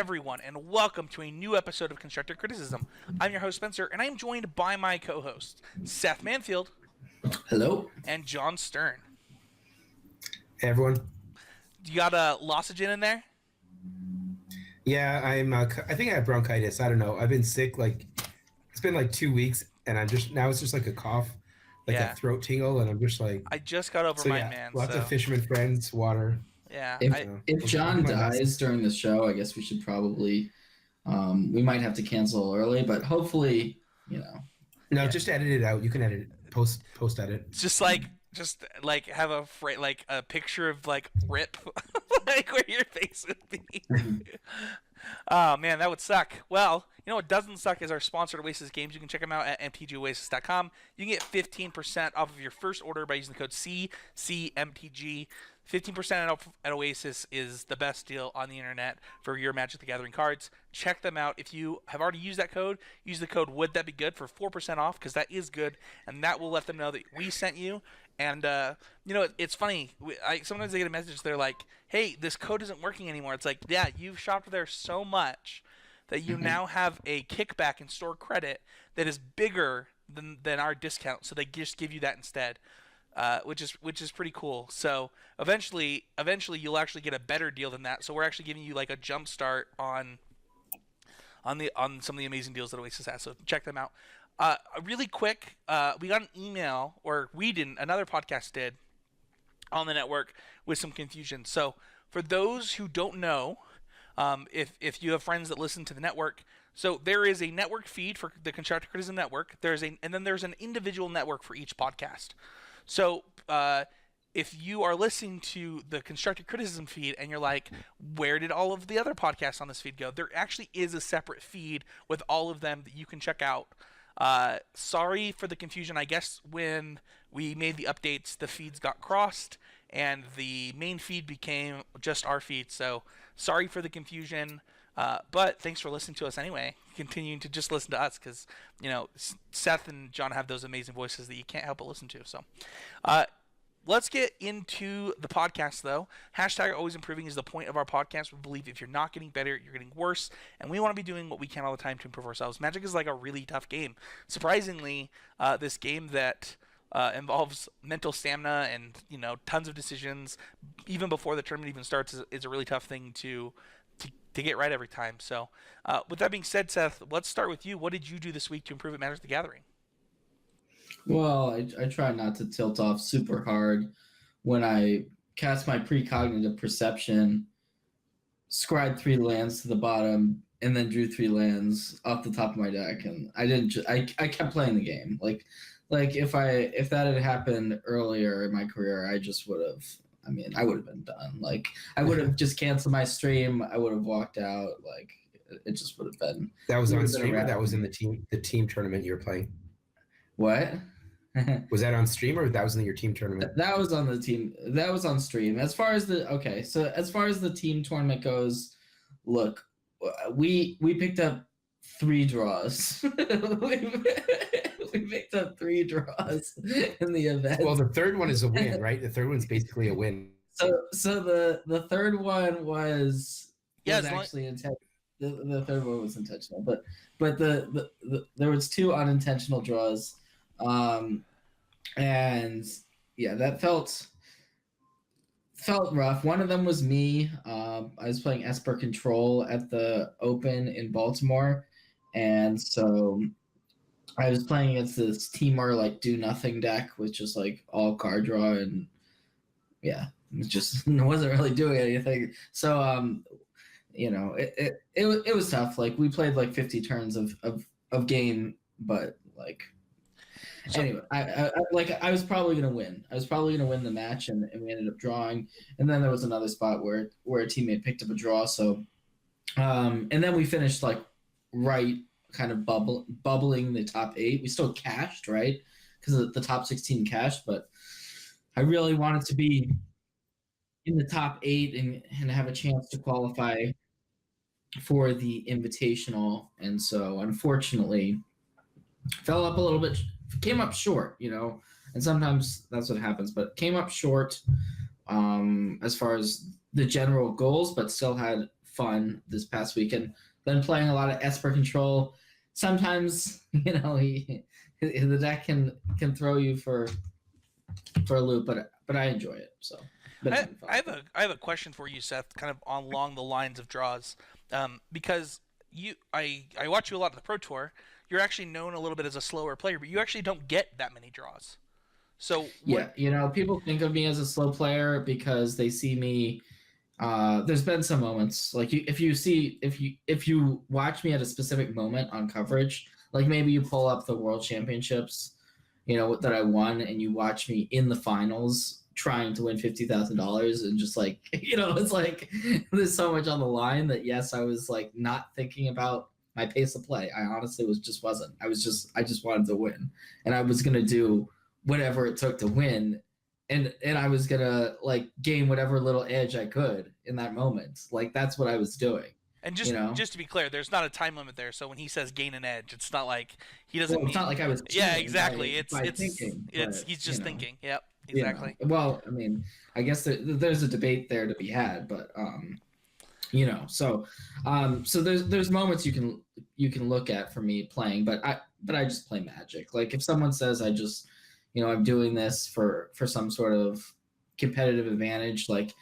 everyone, and welcome to a new episode of Constructive Criticism. I'm your host, Spencer, and I'm joined by my co-hosts, Seth Manfield. Hello. And John Stern. Hey, everyone. You got a Losogen in there? Yeah, I think I have bronchitis. I don't know. I've been sick, it's been like 2 weeks, and now it's just like a cough, a throat tingle, and I'm just like... I just got over mine, man. Lots of fisherman friends, water. Yeah. If John dies during the show, I guess we should probably... we might have to cancel early, but hopefully, No, just edit it out. You can edit it. Post edit. Just have a picture of Rip, where your face would be. Oh man, that would suck. Well, you know what doesn't suck is our sponsor, Oasis Games. You can check them out at mtgoasis.com. You can get 15% off of your first order by using the code CCMTG. 15% off at Oasis is the best deal on the internet for your Magic the Gathering cards. Check them out. If you have already used that code, use the code Would That Be Good for 4% off, because that is good, and that will let them know that we sent you. And it's funny. Sometimes I get a message. They're like, "Hey, this code isn't working anymore." It's like, yeah, you've shopped there so much that you now have a kickback in store credit that is bigger than our discount. So they just give you that instead. Which is pretty cool. So eventually you'll actually get a better deal than that. So we're actually giving you a jump start on some of the amazing deals that Oasis has. So check them out. Really quick, we got an email, or we didn't. Another podcast did on the network with some confusion. So for those who don't know, if you have friends that listen to the network. So there is a network feed for the Constructive Criticism Network. And then there's an individual network for each podcast. So if you are listening to the Constructive Criticism feed and you're like, where did all of the other podcasts on this feed go? There actually is a separate feed with all of them that you can check out. Sorry for the confusion. I guess when we made the updates, the feeds got crossed and the main feed became just our feed. So sorry for the confusion. But thanks for listening to us anyway. Continuing to just listen to us because, Seth and John have those amazing voices that you can't help but listen to. So let's get into the podcast, though. Hashtag Always Improving is the point of our podcast. We believe if you're not getting better, you're getting worse. And we want to be doing what we can all the time to improve ourselves. Magic is a really tough game. Surprisingly, this game that involves mental stamina and, tons of decisions, even before the tournament even starts, is a really tough thing to get right every time. So with that being said, Seth, let's start with you. What did you do this week to improve at Magic the Gathering? Well, I try not to tilt off super hard when I cast my precognitive perception, scried 3 lands to the bottom, and then drew 3 lands off the top of my deck, and I kept playing the game. Like if that had happened earlier in my career, I just would have. I would have been done. I would have just canceled my stream. I would have walked out. It just would have been. That was on stream, or that was in the team tournament you were playing? What? Was that on stream, or that was in your team tournament? That was on the team. That was on stream. As far as the team tournament goes, look, we picked up 3 draws. We picked up 3 draws in the event. Well, the third one is a win, right? The third one's basically a win. So the third one was actually intentional. The third one was intentional, but there was 2 unintentional draws, and yeah, that felt rough. One of them was me. I was playing Esper Control at the Open in Baltimore, and so I was playing against this Temur do nothing deck with just all card draw, and yeah, it wasn't really doing anything. So it was tough. We played 50 turns of game, but anyway, I was probably gonna win. I was probably gonna win the match, and we ended up drawing. And then there was another spot where a teammate picked up a draw. So, and then we finished right. Kind of bubbling the top 8. We still cashed, right? Because the top 16 cashed, but I really wanted to be in the top 8 and have a chance to qualify for the invitational. And so, unfortunately, fell up a little bit, came up short, and sometimes that's what happens, but came up short as far as the general goals, but still had fun this past weekend. Been playing a lot of Esper Control. Sometimes, you know, the deck can throw you for a loop, but I enjoy it. So I have a question for you, Seth, kind of along the lines of draws, because I watch you a lot of the Pro Tour. You're actually known a little bit as a slower player, but you actually don't get that many draws. So yeah, you know, people think of me as a slow player because they see me. There's been some moments like if you watch me at a specific moment on coverage, like maybe you pull up the World Championships, you know, that I won, and you watch me in the finals trying to win $50,000, and just like, you know, it's like there's so much on the line that yes, I was like not thinking about my pace of play. I honestly wasn't. I just wanted to win, and I was gonna do whatever it took to win, and I was gonna like gain whatever little edge I could in that moment. Like that's what I was doing. And just to be clear, there's not a time limit there. So when he says gain an edge, it's not like he doesn't. Well, it's not like I was. Yeah, exactly. By thinking, he's just thinking. Yep, you know. exactly. Well, I mean, I guess there's a debate there to be had, but you know, so there's moments you can look at for me playing, but I just play Magic. Like if someone says I just, you know, I'm doing this for some sort of competitive advantage, like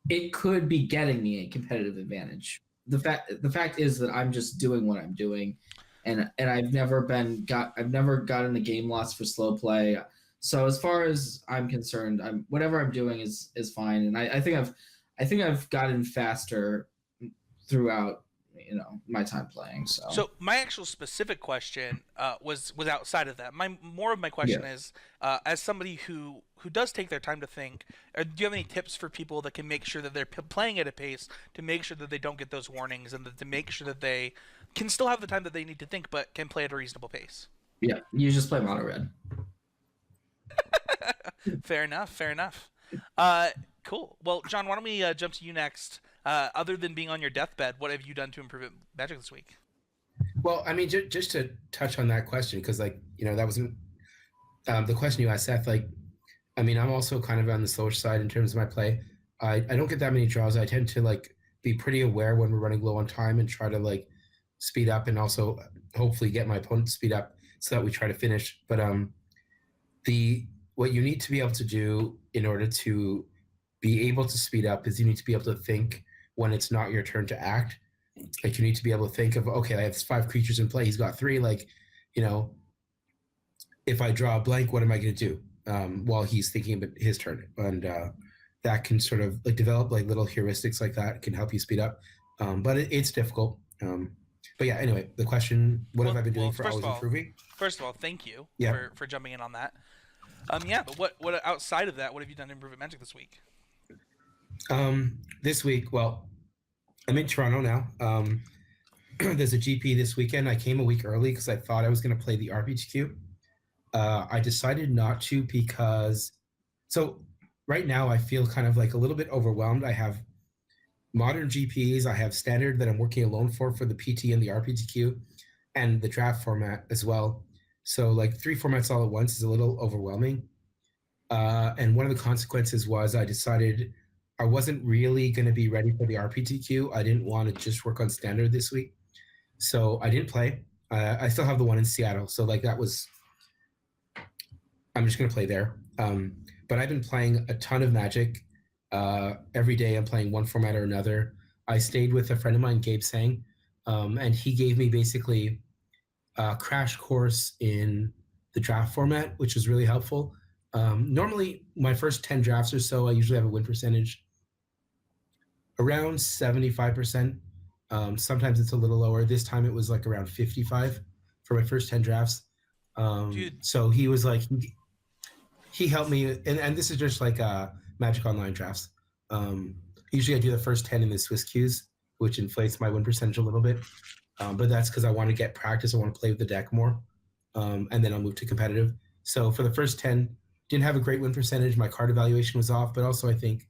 it could be getting me a competitive advantage. The fact is that I'm just doing what I'm doing, and I've never gotten a game loss for slow play. So as far as I'm concerned, whatever I'm doing is fine, and I think I've gotten faster throughout, you know, my time playing. So my actual specific question was outside of that. More of my question is, as somebody who does take their time to think, do you have any tips for people that can make sure that they're playing at a pace to make sure that they don't get those warnings, and to make sure that they can still have the time that they need to think but can play at a reasonable pace? Yeah, you just play mono red. Fair enough. Cool. Well, John, why don't we jump to you next? Other than being on your deathbed, what have you done to improve Magic this week? Well, I mean, just to touch on that question, because like, you know, that wasn't the question you asked, Seth. Like, I mean, I'm also kind of on the slower side in terms of my play. I don't get that many draws. I tend to like be pretty aware when we're running low on time and try to like speed up, and also hopefully get my opponent to speed up so that we try to finish. But what you need to be able to do in order to be able to speed up is you need to be able to think when it's not your turn to act. Like you need to be able to think of, okay, I have 5 creatures in play. He's got 3. Like, you know, if I draw a blank, what am I going to do while he's thinking about his turn? And that can sort of like develop like little heuristics like that can help you speed up. But it's difficult. But yeah, anyway, the question, what have I been doing for always improving? First of all, thank you for jumping in on that. But what outside of that, what have you done to improve at Magic this week? This week, well, I'm in Toronto now. There's a GP this weekend. I came a week early because I thought I was going to play the RPTQ. I decided not to because, so right now I feel kind of like a little bit overwhelmed. I have modern GPs. I have standard that I'm working alone for the PT and the RPTQ, and the draft format as well. So like 3 formats all at once is a little overwhelming. And one of the consequences was I decided I wasn't really going to be ready for the RPTQ. I didn't want to just work on standard this week. So I didn't play. I still have the one in Seattle. So like that was, I'm just going to play there. But I've been playing a ton of Magic. Every day I'm playing one format or another. I stayed with a friend of mine, Gabe Sang, and he gave me basically a crash course in the draft format, which was really helpful. Normally, my first 10 drafts or so, I usually have a win percentage around 75%. Sometimes it's a little lower. This time it was like around 55 for my first 10 drafts. So he was like, he helped me, and this is just like Magic Online drafts. Usually I do the first 10 in the Swiss queues, which inflates my win percentage a little bit. But that's because I want to get practice. I want to play with the deck more. And then I'll move to competitive. So for the first 10, didn't have a great win percentage. My card evaluation was off, but also I think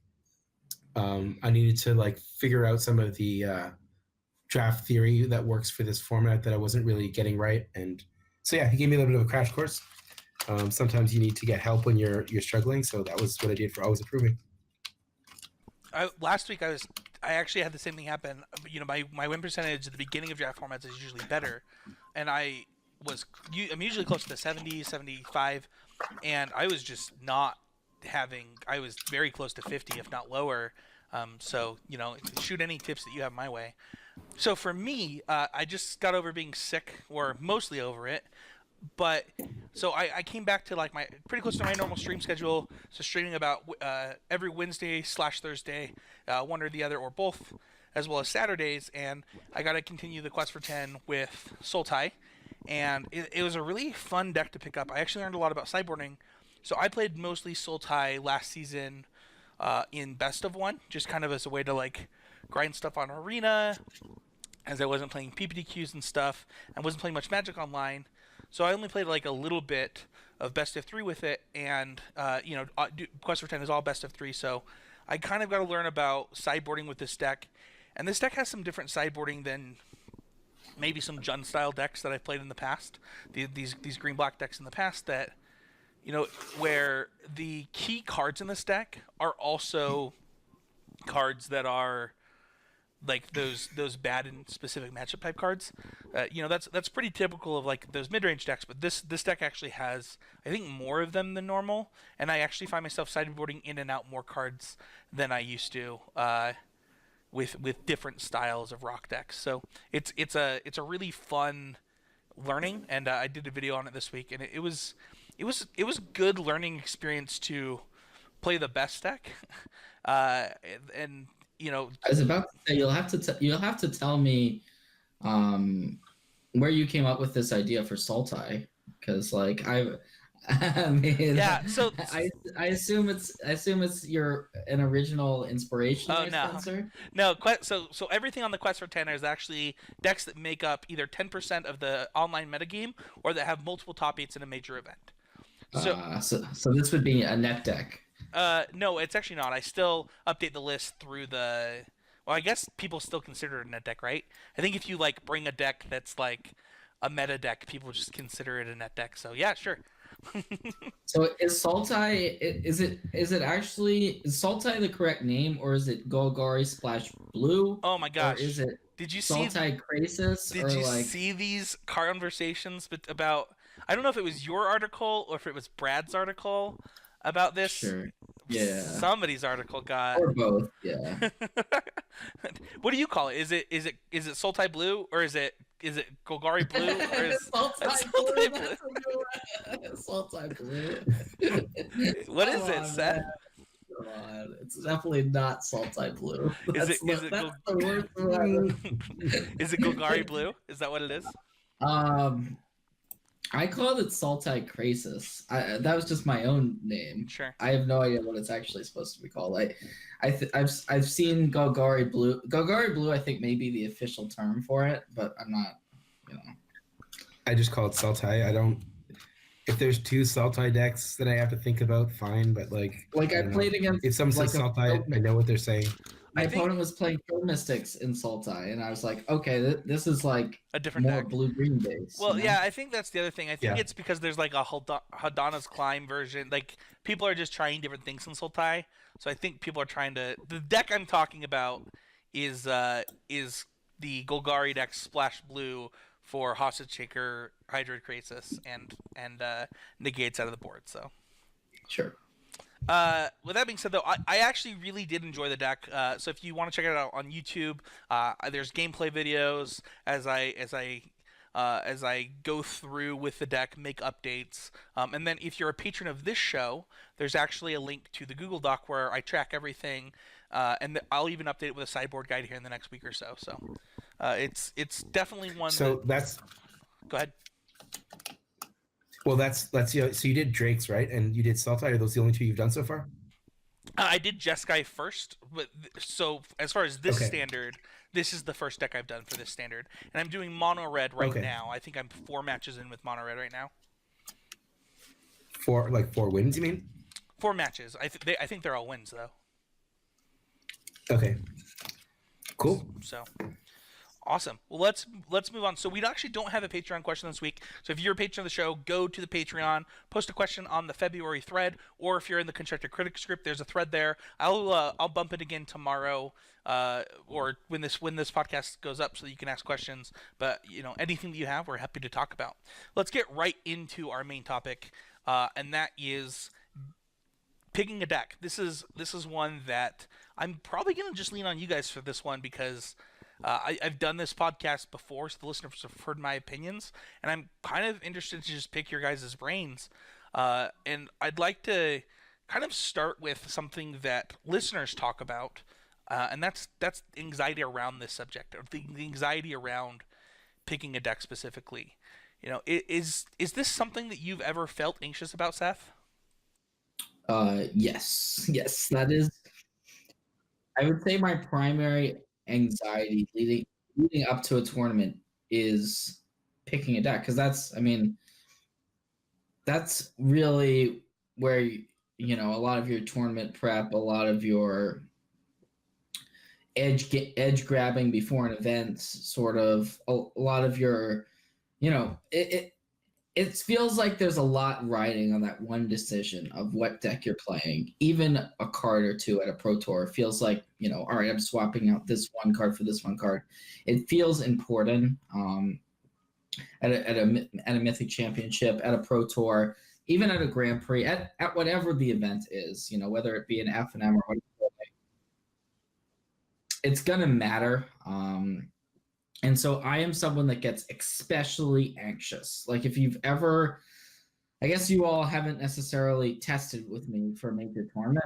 I needed to like figure out some of the draft theory that works for this format that I wasn't really getting right. And so yeah, he gave me a little bit of a crash course. Sometimes you need to get help when you're struggling. So that was what I did for Always Improving. Last week I was I actually had the same thing happen. You know, my win percentage at the beginning of draft formats is usually better, and I'm usually close to 70, 75, and I was just not having. I was very close to 50, if not lower. So you know, shoot any tips that you have my way. So for me, I just got over being sick, or mostly over it. But so I came back to like my pretty close to my normal stream schedule. So streaming about every Wednesday/Thursday, one or the other or both, as well as Saturdays. And I got to continue the quest for 10 with Sultai, and it was a really fun deck to pick up. I actually learned a lot about sideboarding. So I played mostly Sultai last season in best of one, just kind of as a way to like grind stuff on arena, as I wasn't playing PPTQs and stuff. I wasn't playing much Magic Online. So I only played like a little bit of best of 3 with it, and you know, Quest for 10 is all best of 3. So I kind of got to learn about sideboarding with this deck, and this deck has some different sideboarding than maybe some Jund style decks that I've played in the past. These green black decks in the past that, you know, where the key cards in this deck are also cards that are like those bad and specific matchup type cards. You know, that's pretty typical of like those mid-range decks, but this deck actually has, I think, more of them than normal, and I actually find myself sideboarding in and out more cards than I used to with different styles of rock decks. So it's a really fun learning, and I did a video on it this week, and it was good learning experience to play the best deck, and you know, I was about to say you'll have to tell me where you came up with this idea for Sultai, because like I mean, yeah. So I assume it's an original inspiration. Oh no, Spencer? No. So everything on the Quest for 10 is actually decks that make up either 10% of the online metagame or that have multiple top 8s in a major event. So this would be a net deck. No, it's actually not. I still update the list through the. Well, I guess people still consider it a net deck, right? I think if you like bring a deck that's like a meta deck, people just consider it a net deck. So yeah, sure. So is Sultai? Is Sultai the correct name, or is it Golgari Splash Blue? Oh my gosh! Or is it did you Sultai Krasis? Did you see these conversations about? I don't know if it was your article or if it was Brad's article about this. Sure. Yeah. Somebody's article got. Or both. Yeah. What do you call it? Is it Sultai Blue or is it Golgari Blue or is Sultai Blue? Sultai Blue. What is it, Seth? Come on. It's definitely not Sultai Blue. Is it the worst one. Is it Golgari Blue? Is that what it is? I called it Sultai Krasis. That was just my own name. Sure. I have no idea what it's actually supposed to be called. I've seen Golgari Blue. Golgari Blue, I think, may be the official term for it, but I'm not. You know. I just call it Sultai. I don't. If there's two Sultai decks that I have to think about, fine. But I played against. If someone says Sultai, I know what they're saying. My opponent was playing Field Mystics in Sultai, and I was like, okay, this is like a different more deck. blue-green base. Well, yeah, I think that's the other thing. I think it's because there's like a Hadana's Climb version. Like, people are just trying different things in Sultai. So I think people are trying to... The deck I'm talking about is the Golgari deck Splash Blue for Hostage Shaker, Hydroid Krasis, and negates out of the board. So sure. With that being said, though, I actually really did enjoy the deck. So if you want to check it out on YouTube, there's gameplay videos as I go through with the deck, make updates, and then if you're a patron of this show, there's actually a link to the Google Doc where I track everything, and I'll even update it with a sideboard guide here in the next week or so. So it's definitely one. So that's. Go ahead. Well, that's so you did Drake's, right? And you did Sultai. Are those the only two you've done so far? I did Jeskai first, but so as far as this standard, this is the first deck I've done for this standard, and I'm doing mono red right now. I think I'm 4 matches in with mono red right now. 4 wins, you mean? 4 matches. I think they're all wins though. Okay. Cool. So, Awesome. Well, let's move on. So we actually don't have a Patreon question this week. So if you're a patron of the show, go to the Patreon, post a question on the February thread, or if you're in the Constructed Critics group, there's a thread there. I'll bump it again tomorrow, or when this podcast goes up, so that you can ask questions. But anything that you have, we're happy to talk about. Let's get right into our main topic, and that is picking a deck. This is one that I'm probably gonna just lean on you guys for this one because I've done this podcast before, so the listeners have heard my opinions, and I'm kind of interested to just pick your guys' brains. And I'd like to kind of start with something that listeners talk about, and that's anxiety around this subject, or the anxiety around picking a deck specifically. Is this something that you've ever felt anxious about, Seth? Yes, that is. I would say my primary anxiety leading up to a tournament is picking a deck, because that's really where a lot of your tournament prep, a lot of your edge grabbing before an event, sort of a lot of your, it feels like there's a lot riding on that one decision of what deck you're playing. Even a card or two at a Pro Tour feels like, all right, I'm swapping out this one card for this one card. It feels important at a Mythic Championship, at a Pro Tour, even at a Grand Prix, at whatever the event is, whether it be an F&M or whatever. It's going to matter. And so I am someone that gets especially anxious. Like if you've ever, I guess you all haven't necessarily tested with me for a major tournament.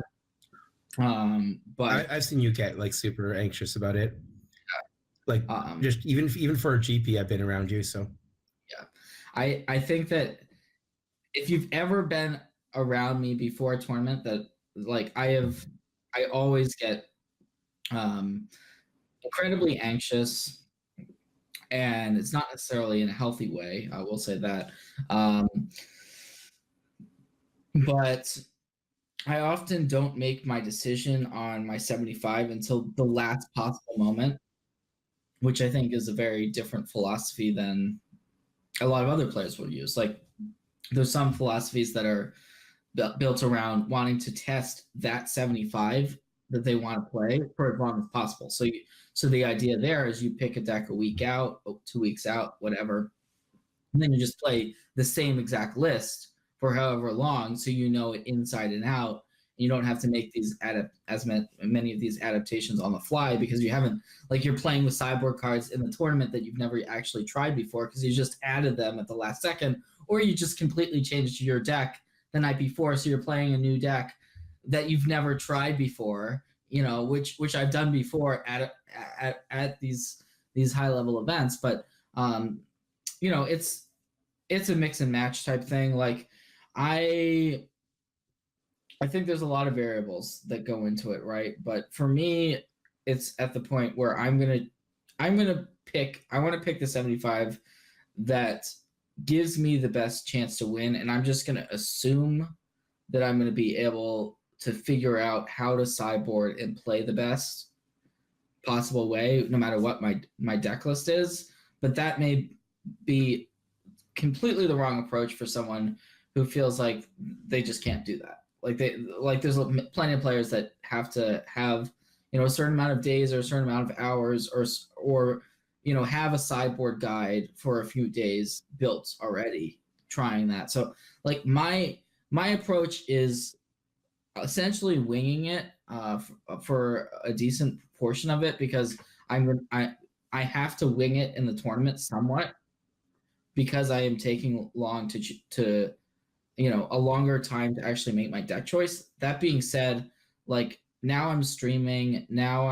But I've seen you get like super anxious about it. Like just even for a GP, I've been around you. So yeah, I think that if you've ever been around me before a tournament, that like I always get incredibly anxious. And it's not necessarily in a healthy way, I will say that. But I often don't make my decision on my 75 until the last possible moment, which I think is a very different philosophy than a lot of other players will use. Like there's some philosophies that are built around wanting to test that 75 that they want to play for as long as possible. So the idea there is you pick a deck a week out, 2 weeks out, whatever, and then you just play the same exact list for however long, so you know it inside and out. You don't have to make these many of these adaptations on the fly because you haven't, like you're playing with sideboard cards in the tournament that you've never actually tried before because you just added them at the last second, or you just completely changed your deck the night before, so you're playing a new deck that you've never tried before, which I've done before at these high level events. But it's a mix and match type thing. Like I think there's a lot of variables that go into it, right? But for me, it's at the point where I want to pick the 75 that gives me the best chance to win, and I'm just going to assume that I'm going to be able to figure out how to sideboard and play the best possible way, no matter what my deck list is. But that may be completely the wrong approach for someone who feels like they just can't do that. Like there's plenty of players that have to have, a certain amount of days or a certain amount of hours or have a sideboard guide for a few days built already trying that. So like my approach is essentially winging it for a decent portion of it, because I have to wing it in the tournament somewhat because I am taking long to a longer time to actually make my deck choice. That being said, like now I'm streaming, now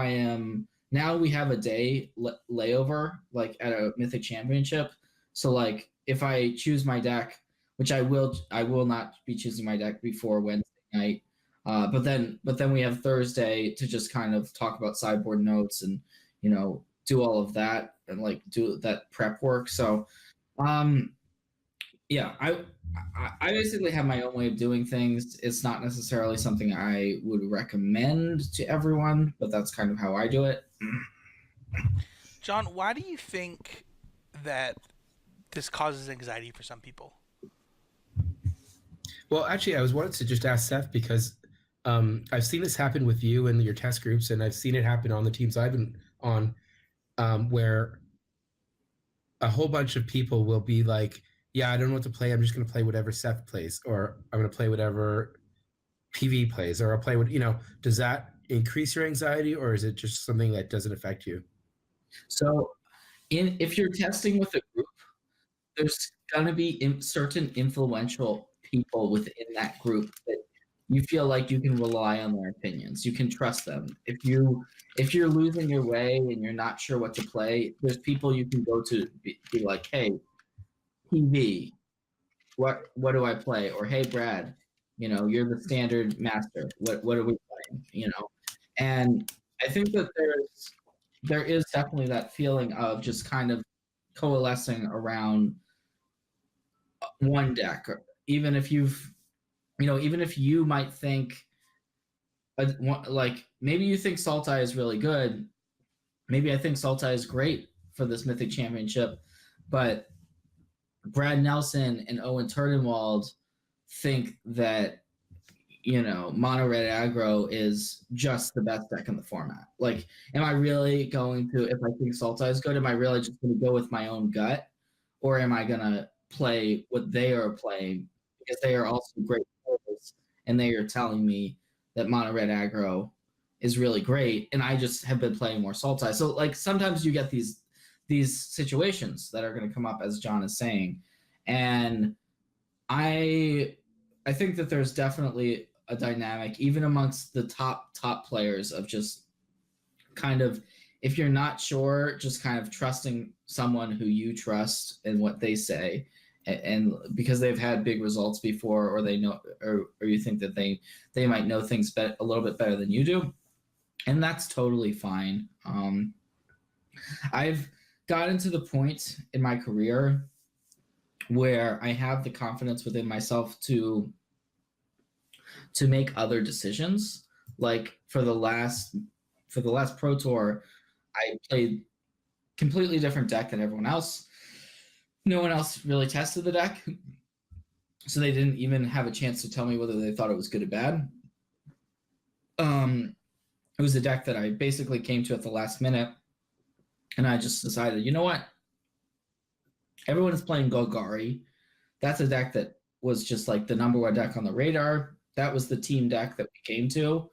we have a day layover like at a Mythic Championship. So like if I choose my deck, which I will not be choosing my deck before Wednesday night. But then we have Thursday to just kind of talk about sideboard notes and do all of that and like do that prep work. So yeah, I basically have my own way of doing things. It's not necessarily something I would recommend to everyone, but that's kind of how I do it. John, why do you think that this causes anxiety for some people? Well, actually, I was wanted to just ask Seth because I've seen this happen with you and your test groups, and I've seen it happen on the teams I've been on, where a whole bunch of people will be like, "Yeah, I don't know what to play. I'm just going to play whatever Seth plays, or I'm going to play whatever PV plays, or I'll play what Does that increase your anxiety, or is it just something that doesn't affect you? So, if you're testing with a group, there's going to be certain influential people within that group that you feel like you can rely on their opinions. You can trust them. If you're losing your way and you're not sure what to play, there's people you can go to be like, "Hey, PV, what do I play?" Or, "Hey, Brad, you're the standard master. What are we playing?" And I think that there is definitely that feeling of just kind of coalescing around one deck, even if even if you might think like maybe you think Sultai is really good, maybe I think Sultai is great for this Mythic Championship, but Brad Nelson and Owen Turdenwald think that mono red aggro is just the best deck in the format. Like, am I really going to, if I think Sultai is good, am I really just going to go with my own gut, or am I going to play what they are playing because they are also great players and they are telling me that mono red aggro is really great, and I just have been playing more Sultai. So like sometimes you get these situations that are going to come up, as John is saying, and I think that there's definitely a dynamic even amongst the top players of just kind of, if you're not sure, just kind of trusting someone who you trust and what they say, and because they've had big results before, or they know, or you think that they might know things a little bit better than you do, and that's totally fine. I've gotten to the point in my career where I have the confidence within myself to make other decisions. Like for the last Pro Tour, I played completely different deck than everyone else. No one else really tested the deck, so they didn't even have a chance to tell me whether they thought it was good or bad. It was a deck that I basically came to at the last minute, and I just decided, you know what? Everyone is playing Golgari. That's a deck that was just like the number one deck on the radar. That was the team deck that we came to,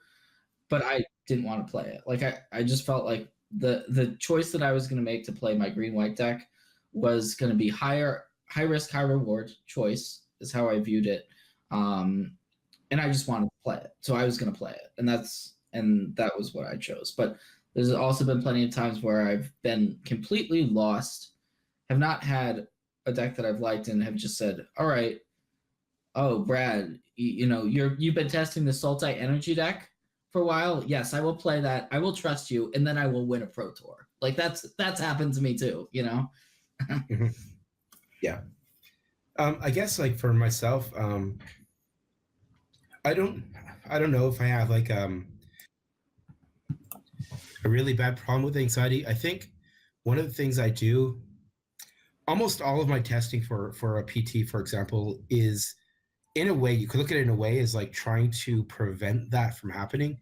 but I didn't want to play it. Like I just felt like the choice that I was going to make to play my green-white deck was going to be high risk, high reward choice is how I viewed it. And I just wanted to play it. So I was going to play it. And that was what I chose. But there's also been plenty of times where I've been completely lost, have not had a deck that I've liked, and have just said, all right, oh, Brad, you've been testing the Sultai energy deck for a while. Yes, I will play that. I will trust you, and then I will win a Pro Tour. Like that's happened to me too, Mm-hmm. Yeah. I guess like for myself, I don't know if I have like a really bad problem with anxiety. I think one of the things I do, almost all of my testing for a PT, for example, is in a way, you could look at it in a way as like trying to prevent that from happening.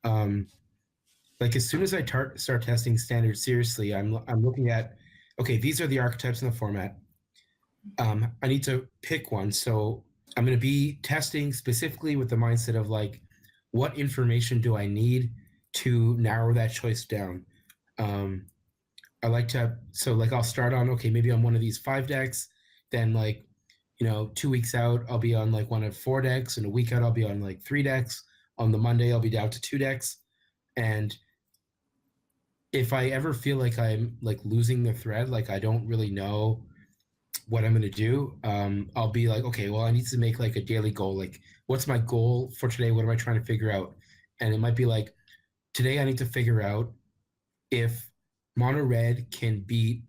Like as soon as I start testing standards seriously, I'm looking at, okay, these are the archetypes in the format. I need to pick one. So I'm going to be testing specifically with the mindset of like, what information do I need to narrow that choice down? I like to, so like I'll start on, okay, maybe on one of these 5 decks, then like, 2 weeks out, I'll be on like one of 4 decks, and a week out, I'll be on like 3 decks. On the Monday, I'll be down to 2 decks. And if I ever feel like I'm like losing the thread, like I don't really know what I'm going to do, I'll be like, okay, well, I need to make like a daily goal. Like, what's my goal for today? What am I trying to figure out? And it might be like, today I need to figure out if mono red can beat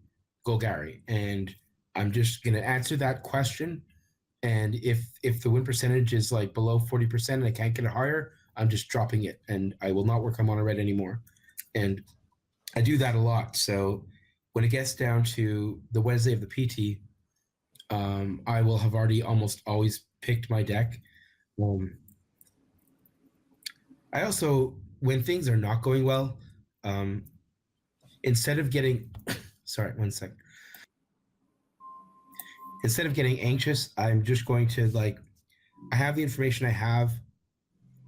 Golgari. And I'm just going to answer that question. And if the win percentage is like below 40% and I can't get it higher, I'm just dropping it, and I will not work on mono red anymore. And I do that a lot. So when it gets down to the Wednesday of the PT, I will have already almost always picked my deck. I also, when things are not going well, instead of getting, sorry, one sec. Instead of getting anxious, I'm just going to like, I have the information I have.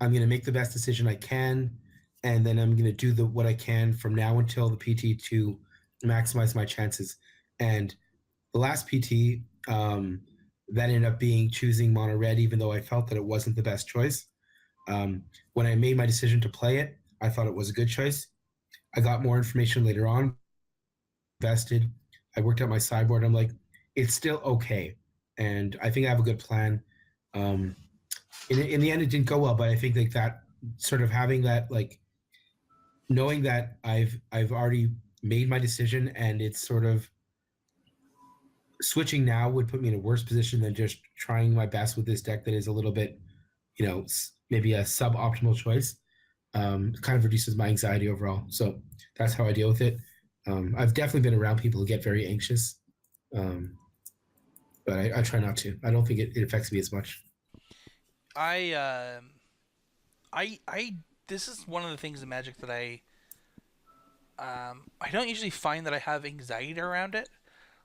I'm going to make the best decision I can, and then I'm going to do what I can from now until the PT to maximize my chances. And the last PT, that ended up being choosing mono red, even though I felt that it wasn't the best choice. When I made my decision to play it, I thought it was a good choice. I got more information later on, invested. I worked out my sideboard. I'm like, it's still okay. And I think I have a good plan. In the end, it didn't go well, but I think like that sort of having that, like knowing that I've already made my decision and it's sort of switching now would put me in a worse position than just trying my best with this deck that is a little bit, maybe a suboptimal choice. Kind of reduces my anxiety overall. So that's how I deal with it. I've definitely been around people who get very anxious, but I try not to. I don't think it affects me as much. This is one of the things in Magic that I don't usually find that I have anxiety around it.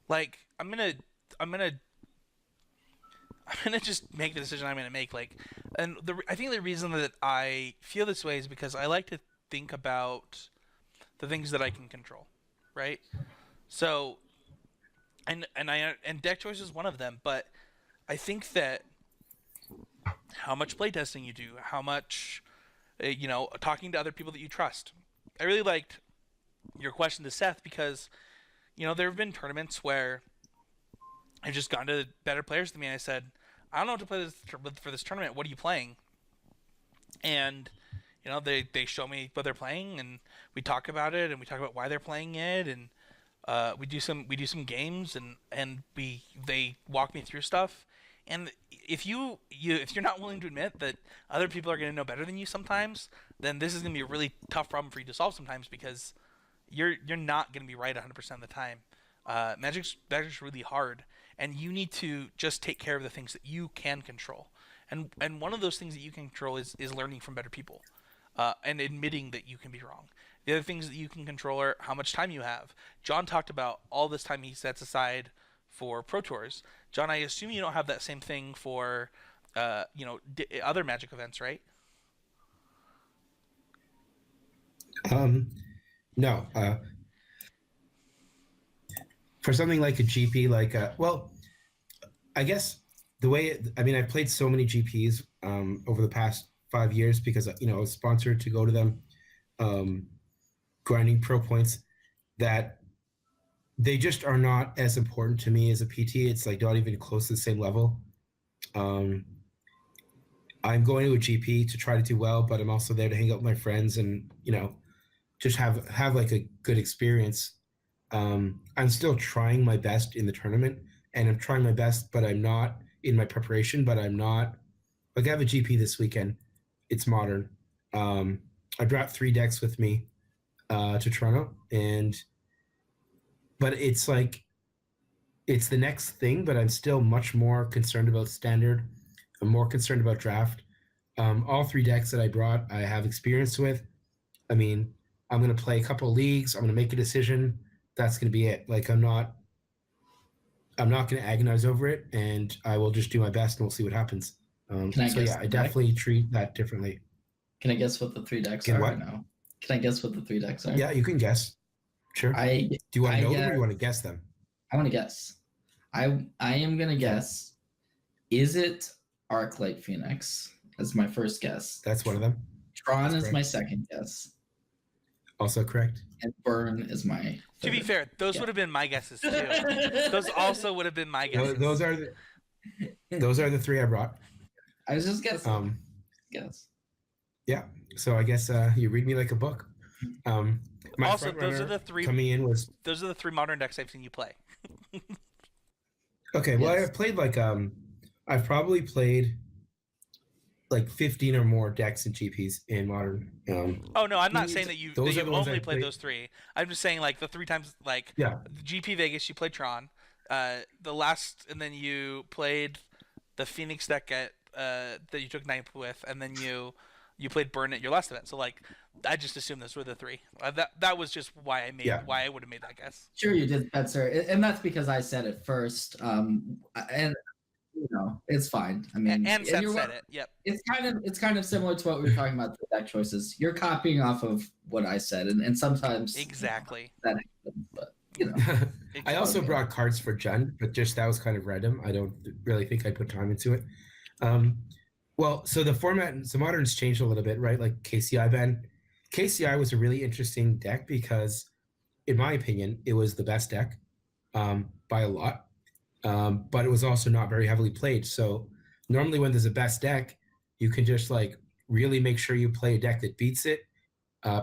Like I'm gonna just make the decision I'm gonna make. Like, and I think the reason that I feel this way is because I like to think about the things that I can control, right? So, and deck choice is one of them. But I think that how much playtesting you do, how much talking to other people that you trust. I really liked your question to Seth because there have been tournaments where I've just gone to better players than me and I said, I don't know what to play for this tournament. What are you playing? And they show me what they're playing and we talk about it and we talk about why they're playing it and we do some games and they walk me through stuff. And if you're not willing to admit that other people are going to know better than you sometimes, then this is going to be a really tough problem for you to solve sometimes because you're not going to be right 100% of the time. Magic's really hard, and you need to just take care of the things that you can control. And one of those things that you can control is learning from better people, and admitting that you can be wrong. The other things that you can control are how much time you have. John talked about all this time he sets aside for Pro Tours. John, I assume you don't have that same thing for other Magic events, right? No. For something like a GP, I guess the way I've played so many GPs over the past 5 years because I was sponsored to go to them, grinding pro points, that they just are not as important to me as a PT. It's like not even close to the same level. I'm going to a GP to try to do well, but I'm also there to hang out with my friends and just have like a good experience. I'm still trying my best in the tournament, and I'm trying my best, but I'm not in my preparation. But I'm not like I have a GP this weekend. It's modern. I brought 3 decks with me to Toronto, but it's like it's the next thing. But I'm still much more concerned about standard. I'm more concerned about draft. All 3 decks that I brought, I have experience with. I'm going to play a couple of leagues. I'm going to make a decision. That's going to be it. Like I'm not going to agonize over it, and I will just do my best, and we'll see what happens. I definitely treat that differently. Can I guess what the 3 decks are right now? Can I guess what the 3 decks are? Yeah, you can guess. Sure. Do you want to know them or do you want to guess them? I want to guess. I am going to guess. Is it Archetype Phoenix? That's my first guess. That's one of them. Tron is my second guess. Also correct. And Burn is my third. To be fair, those would have been my guesses too. Those also would have been my guesses. Those are the 3 I brought. I was just guessing. Yeah. So I guess you read me like a book. Also, those are the 3 coming in was. Those are the 3 modern decks I've seen you play. Okay. Well, I've played I've probably played like 15 or more decks and GPs in Modern. Oh no, I'm not saying that you those are the ones only I played played. those 3. I'm just saying like the 3 times like Yeah, GP Vegas you played Tron, the last, and then you played the Phoenix deck at that you took 9th with, and then you played Burn at your last event. So like I just assumed those were the 3. That was just why yeah. I would have made that guess. Sure, you did, Spencer, and that's because I said it first. And it's fine. I mean, And Seth said it. Yep. It's kind of similar to what we were talking about the deck choices. You're copying off of what I said, and sometimes Exactly. that happens, but I also okay. brought cards for Jund, but just that was kind of random. I don't really think I put time into it. Well, so the format, so Modern's changed a little bit, right? Like KCI ban. KCI was a really interesting deck because, in my opinion, it was the best deck by a lot, but it was also not very heavily played. So normally when there's a best deck, you can just like really make sure you play a deck that beats it,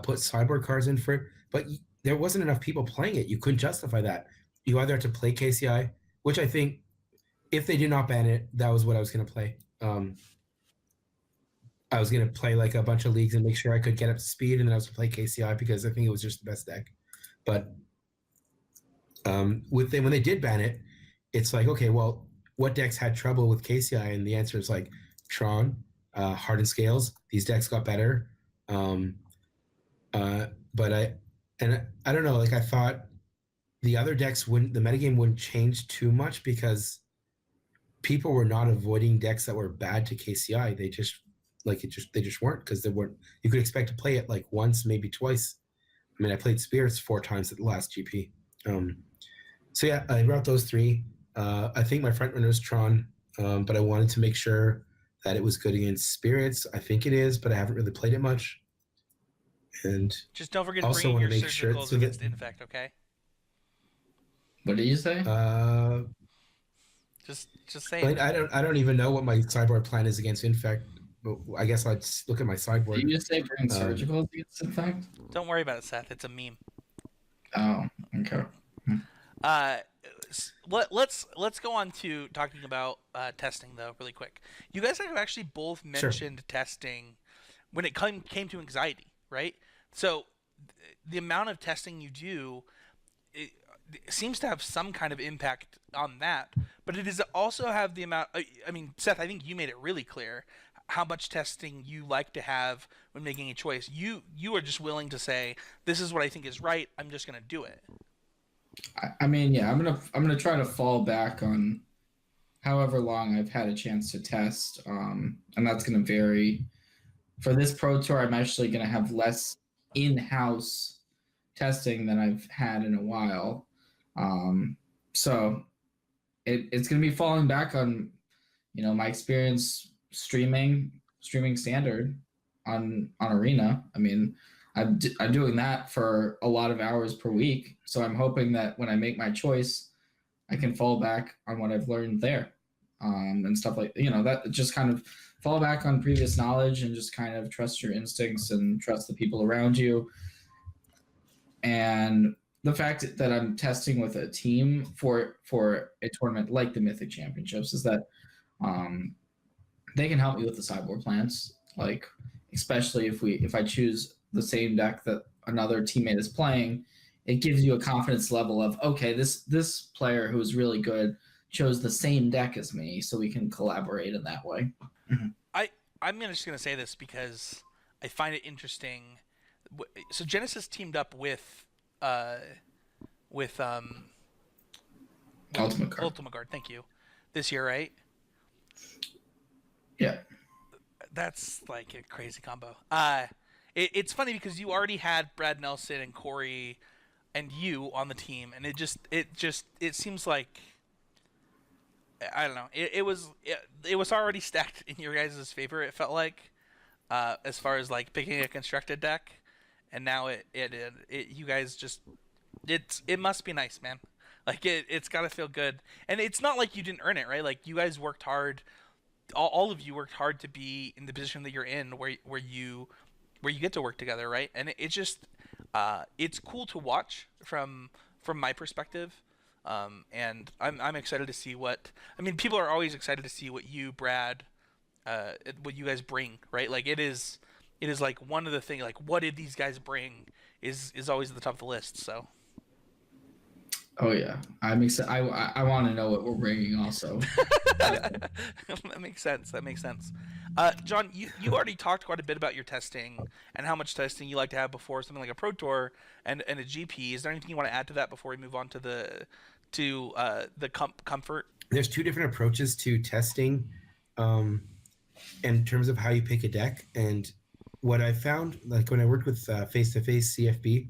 put sideboard cards in for it, but there wasn't enough people playing it. You couldn't justify that. You either had to play KCI, which I think if they did not ban it, that was what I was going to play. I was going to play like a bunch of leagues and make sure I could get up to speed, and then I was going to play KCI because I think it was just the best deck. But when they did ban it, it's like, okay, well, what decks had trouble with KCI? And the answer is like Tron, Hardened Scales. These decks got better. But I don't know, like I thought the other decks the metagame wouldn't change too much because people were not avoiding decks that were bad to KCI. They just weren't, because they weren't. You could expect to play it like once, maybe twice. I mean, I played Spirits 4 times at the last GP. So yeah, I brought those 3. I think my front runner is Tron, but I wanted to make sure that it was good against Spirits. I think it is, but I haven't really played it much. And just don't forget to also bring your make sure surgicals against Infect, okay? What did you say? Just saying. I don't even know what my sideboard plan is against Infect. But I guess I'd look at my sideboard. Did you just say bring surgical against Infect? Don't worry about it, Seth. It's a meme. Oh, okay. Let's go on to talking about testing though, really quick. You guys have actually both mentioned testing when it came to anxiety, right? So the amount of testing you do, it seems to have some kind of impact on that, but it does also have the amount. I mean, Seth, I think you made it really clear how much testing you like to have when making a choice. You are just willing to say, this is what I think is right, I'm just going to do it. I mean, yeah, I'm gonna try to fall back on however long I've had a chance to test, and that's gonna vary. For this Pro Tour, I'm actually gonna have less in-house testing than I've had in a while, so it's gonna be falling back on my experience streaming standard on Arena. I mean, I'm doing that for a lot of hours per week, so I'm hoping that when I make my choice, I can fall back on what I've learned there, and stuff like that. Just kind of fall back on previous knowledge and just kind of trust your instincts and trust the people around you. And the fact that I'm testing with a team for a tournament like the Mythic Championships is that they can help me with the sideboard plans, like especially if I choose the same deck that another teammate is playing, it gives you a confidence level of, okay, this player who's really good chose the same deck as me, so we can collaborate in that way. I'm just gonna say this because I find it interesting. So Genesis teamed up with Ultimate Guard, thank you, this year, right? Yeah. That's like a crazy combo. It's funny because you already had Brad Nelson and Corey and you on the team, and it seems like, I don't know. It was already stacked in your guys' favor. It felt like, as far as like picking a constructed deck, and now you guys just it must be nice, man. Like it's got to feel good, and it's not like you didn't earn it, right? Like you guys worked hard. All of you worked hard to be in the position that you're in, where you get to work together, right? And it's just it's cool to watch from my perspective, and I'm excited to see what, I mean, people are always excited to see what you, Brad, what you guys bring, right? Like it is like one of the things, like what did these guys bring is always at the top of the list. So Oh yeah, I'm excited. I want to know what we're bringing also. that makes sense. That makes sense. John, you already talked quite a bit about your testing and how much testing you like to have before something like a Pro Tour and a GP. Is there anything you want to add to that before we move on to the comfort? There's two different approaches to testing, in terms of how you pick a deck. And what I found, like when I worked with face-to-face CFB,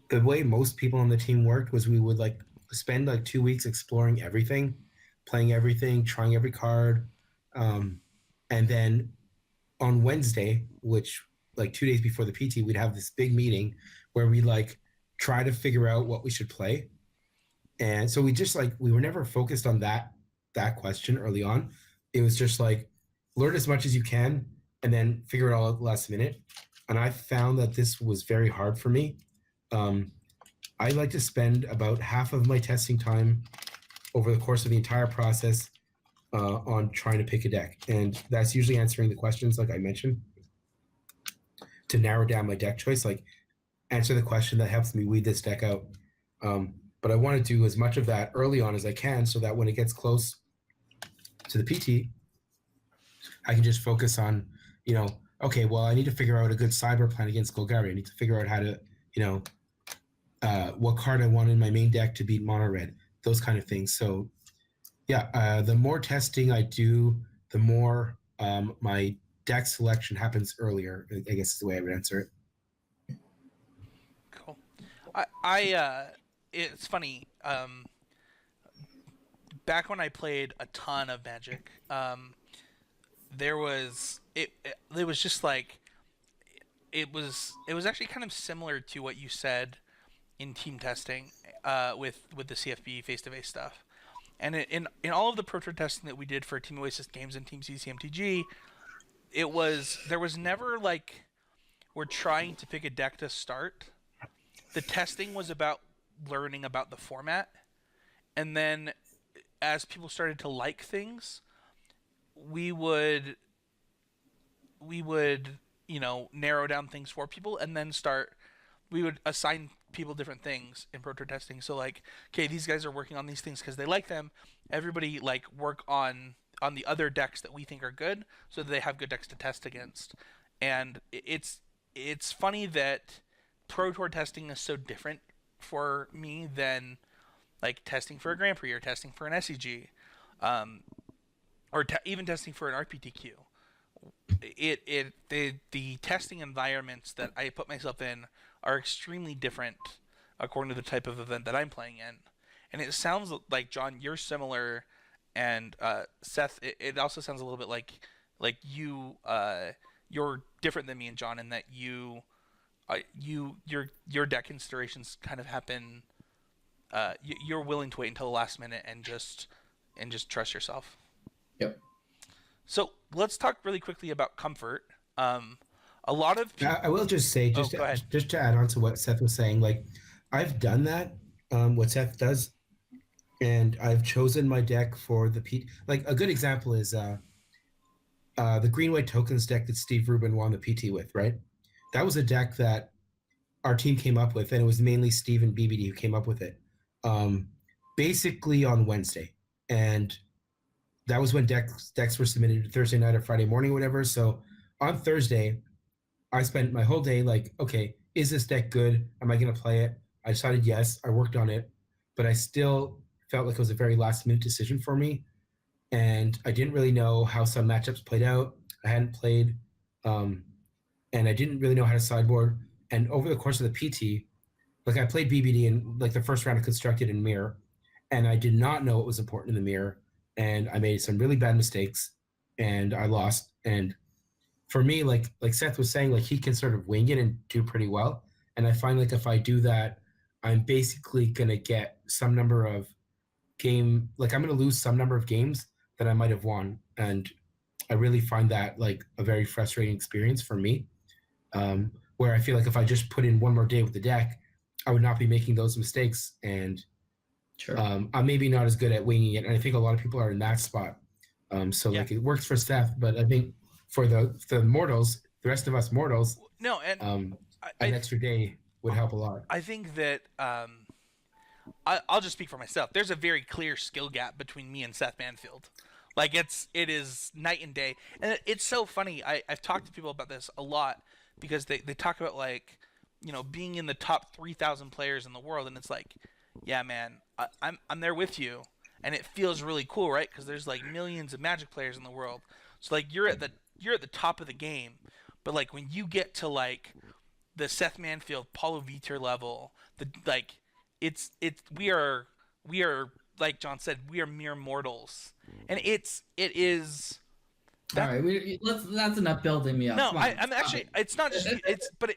the way most people on the team worked was we would like spend like 2 weeks exploring everything, playing everything, trying every card, and then on Wednesday, which like 2 days before the PT, we'd have this big meeting where we like try to figure out what we should play. And so we just like, we were never focused on that question early on. It was just like learn as much as you can and then figure it all out last minute. And I found that this was very hard for me. I like to spend about half of my testing time over the course of the entire process on trying to pick a deck. And that's usually answering the questions like I mentioned to narrow down my deck choice, like answer the question that helps me weed this deck out. But I want to do as much of that early on as I can so that when it gets close to the PT, I can just focus on, okay, well, I need to figure out a good sideboard plan against Golgari. I need to figure out how to, what card I want in my main deck to beat mono red, those kind of things. So yeah, the more testing I do, the more my deck selection happens earlier, I guess is the way I would answer it. Cool. It's funny. Back when I played a ton of Magic, there was it was just like it was actually kind of similar to what you said in team testing with the CFB face-to-face stuff. And in all of the Pro Tour testing that we did for Team Oasis games and Team CCMTG, there was never like we're trying to pick a deck to start. The testing was about learning about the format, and then as people started to like things, we would narrow down things for people, and then we would assign people different things in Pro Tour testing. So like, okay, these guys are working on these things because they like them. Everybody like work on the other decks that we think are good, so that they have good decks to test against. And it's funny that Pro Tour testing is so different for me than like testing for a Grand Prix or testing for an SEG, or even testing for an RPTQ. The testing environments that I put myself in are extremely different according to the type of event that I'm playing in. And it sounds like, John, you're similar, and Seth, it also sounds a little bit like you're different than me and John in that your deck considerations kind of happen. You're willing to wait until the last minute and just trust yourself. Yep. So let's talk really quickly about comfort. A lot of people... I will just say, just to add on to what Seth was saying, like I've done that, what Seth does, and I've chosen my deck for the PT. Like a good example is the green-white tokens deck that Steve Rubin won the PT with, right? That was a deck that our team came up with, and it was mainly Steve and BBD who came up with it, basically on Wednesday. And that was when decks were submitted Thursday night or Friday morning or whatever. So on Thursday, I spent my whole day like, okay, is this deck good? Am I going to play it? I decided yes. I worked on it, but I still felt like it was a very last-minute decision for me. And I didn't really know how some matchups played out. I hadn't played, and I didn't really know how to sideboard. And over the course of the PT, like I played BBD in like the first round of Constructed in Mirror, and I did not know what was important in the Mirror. And I made some really bad mistakes, and I lost. And for me, like Seth was saying, like he can sort of wing it and do pretty well. And I find like if I do that, I'm basically gonna get some number of I'm gonna lose some number of games that I might have won. And I really find that like a very frustrating experience for me, where I feel like if I just put in one more day with the deck, I would not be making those mistakes. And Sure. I'm maybe not as good at winging it, and I think a lot of people are in that spot. So Yeah. like it works for Seth, but I think for the mortals, the rest of us mortals, No, and an extra day would help a lot. I think that I'll just speak for myself. There's a very clear skill gap between me and Seth Manfield. Like it is night and day, and it's so funny. I've talked to people about this a lot because they talk about like, being in the top 3,000 players in the world, and it's like, yeah, man, I'm there with you, and it feels really cool, right? Because there's like millions of Magic players in the world, so like you're at the top of the game, but like when you get to like the Seth Manfield, Paulo Vitor level, the like, it's we are like John said, we are mere mortals, and it is All that. right, that's enough building me up. No, Come on, I'm stop actually. It's not just you. It's but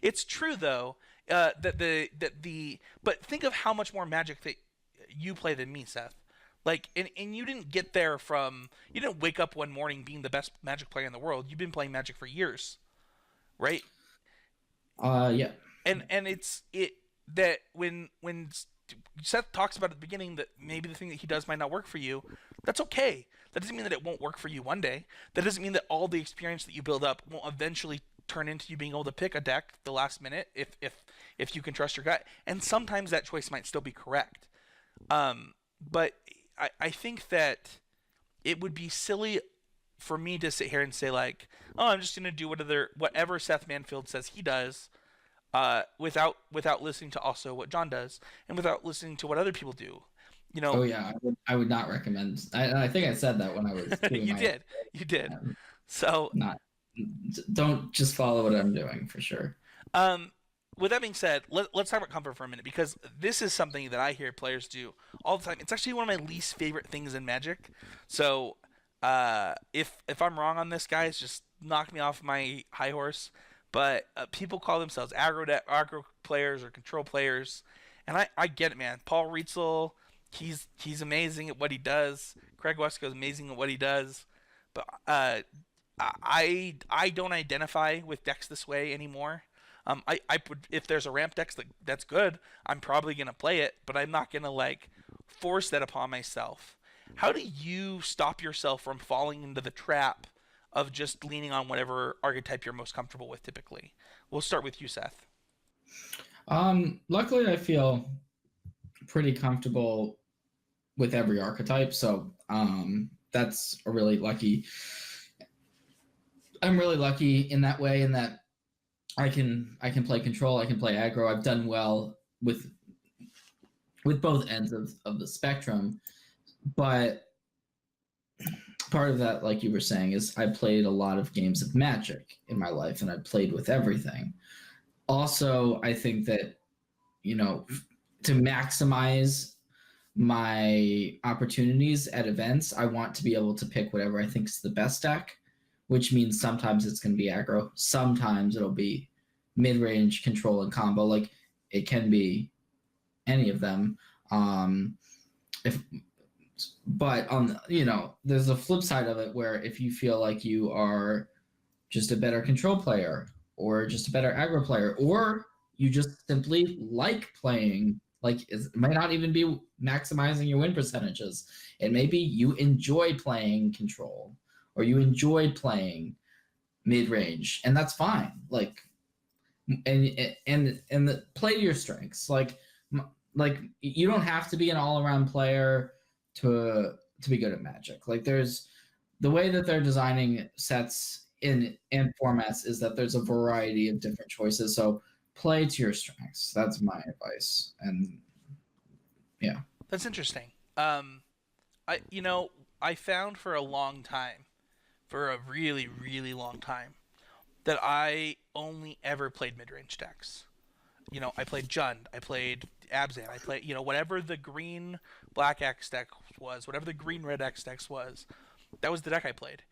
it's true though. But think of how much more Magic that you play than me, Seth. Like, and you didn't get there from. You didn't wake up one morning being the best Magic player in the world. You've been playing Magic for years, right? Yeah. And it's it that when Seth talks about at the beginning that maybe the thing that he does might not work for you, that's okay. That doesn't mean that it won't work for you one day. That doesn't mean that all the experience that you build up won't eventually turn into you being able to pick a deck the last minute if you can trust your gut. And sometimes that choice might still be correct. But I think that it would be silly for me to sit here and say like, oh, I'm just gonna do whatever Seth Manfield says he does, without listening to also what John does and without listening to what other people do. Oh yeah, I would not recommend. I think I said that when I was doing you did. So not. Don't just follow what I'm doing for sure. with that being said, let's talk about comfort for a minute because this is something that I hear players do all the time. It's actually one of my least favorite things in Magic. So if I'm wrong on this, guys, just knock me off my high horse. But people call themselves aggro players or control players, and I get it, man. Paul Rietzel, he's amazing at what he does. Craig Wesco is amazing at what he does, but I don't identify with decks this way anymore. I would, if there's a ramp deck that's good, I'm probably gonna play it, but I'm not gonna like force that upon myself. How do you stop yourself from falling into the trap of just leaning on whatever archetype you're most comfortable with typically? We'll start with you, Seth. Luckily I feel pretty comfortable with every archetype, so that's a really lucky. I'm really lucky in that way, in that I can play control, I can play aggro. I've done well with both ends of the spectrum, but part of that, like you were saying, is I played a lot of games of Magic in my life, and I played with everything. Also, I think that, to maximize my opportunities at events, I want to be able to pick whatever I think is the best deck, which means sometimes it's going to be aggro, sometimes it'll be mid-range, control, and combo. Like, it can be any of them. But there's a flip side of it where if you feel like you are just a better control player or just a better aggro player, or you just simply like playing, like it might not even be maximizing your win percentages. It may be you enjoy playing control or you enjoy playing mid-range, and that's fine. Like, and play to your strengths. Like you don't have to be an all-around player to be good at Magic. Like, there's the way that they're designing sets and formats is that there's a variety of different choices. So play to your strengths. That's my advice. And yeah, that's interesting. I found for a long time, for a really really long time, that I only ever played mid-range decks. I played Jund, I played Abzan, I played, whatever the green black X deck was, whatever the green red X deck was, that was the deck I played.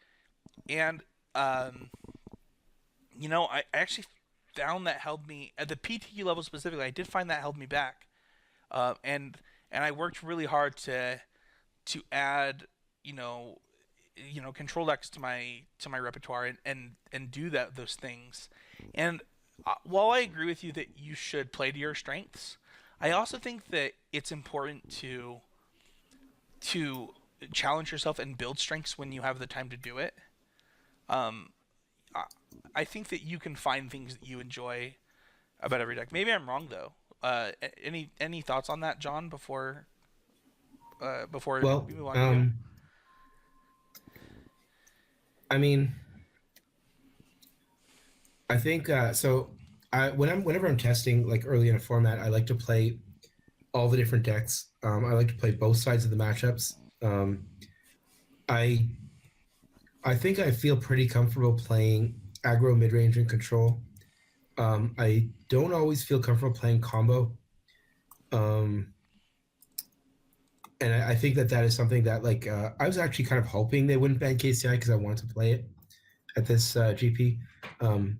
And, I actually found that held me, at the PTQ level specifically, I did find that held me back. And I worked really hard to add, control decks to my repertoire and do those things. And while I agree with you that you should play to your strengths, I also think that it's important to challenge yourself and build strengths when you have the time to do it. Um, I, I think that you can find things that you enjoy about every deck. Maybe I'm wrong though. Any thoughts on that, John? Before Well, we move on to you. I mean, I think so. Whenever I'm testing like early in a format, I like to play all the different decks. I like to play both sides of the matchups. I I think I feel pretty comfortable playing aggro, mid range, and control. I don't always feel comfortable playing combo. Um, and I think that is something that like I was actually kind of hoping they wouldn't ban KCI because I wanted to play it at this GP. Um,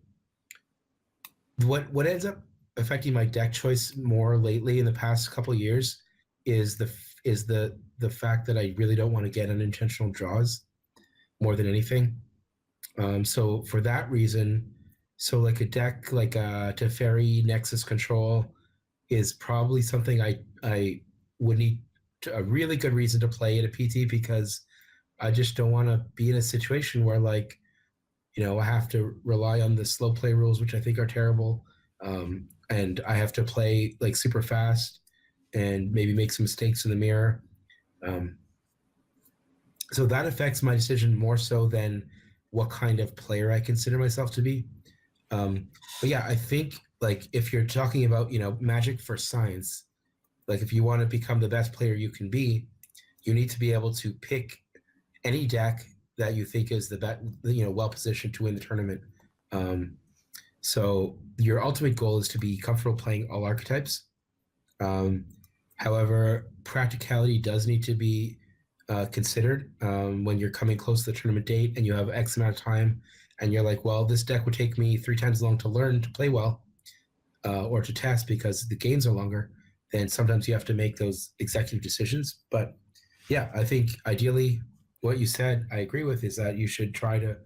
what ends up affecting my deck choice more lately in the past couple of years is the fact that I really don't want to get unintentional draws more than anything. So for that reason, so like a deck like Teferi Nexus Control is probably something I would need a really good reason to play at a PT because I just don't want to be in a situation where like I have to rely on the slow play rules, which I think are terrible, and I have to play like super fast and maybe make some mistakes in the mirror. So that affects my decision more so than what kind of player I consider myself to be. But yeah, I think like if you're talking about Magic for science, like if you want to become the best player you can be, you need to be able to pick any deck that you think is the best, well positioned to win the tournament. So your ultimate goal is to be comfortable playing all archetypes. However, practicality does need to be considered when you're coming close to the tournament date and you have X amount of time and you're like, well, this deck would take me 3 times as long to learn to play well or to test because the games are longer. Then sometimes you have to make those executive decisions. But yeah, I think ideally what you said, I agree with, is that you should try to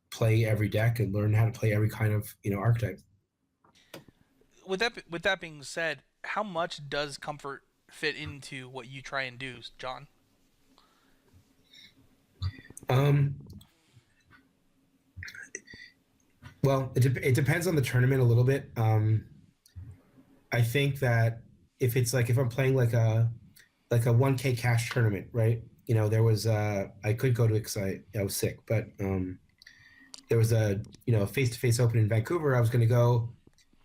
play every deck and learn how to play every kind of archetype. With that being said, how much does comfort fit into what you try and do, John? Well, it depends on the tournament a little bit. I think that if I'm playing like a 1K cash tournament, right? There was I could go to it because I was sick, but there was a face-to-face open in Vancouver. I was going to go,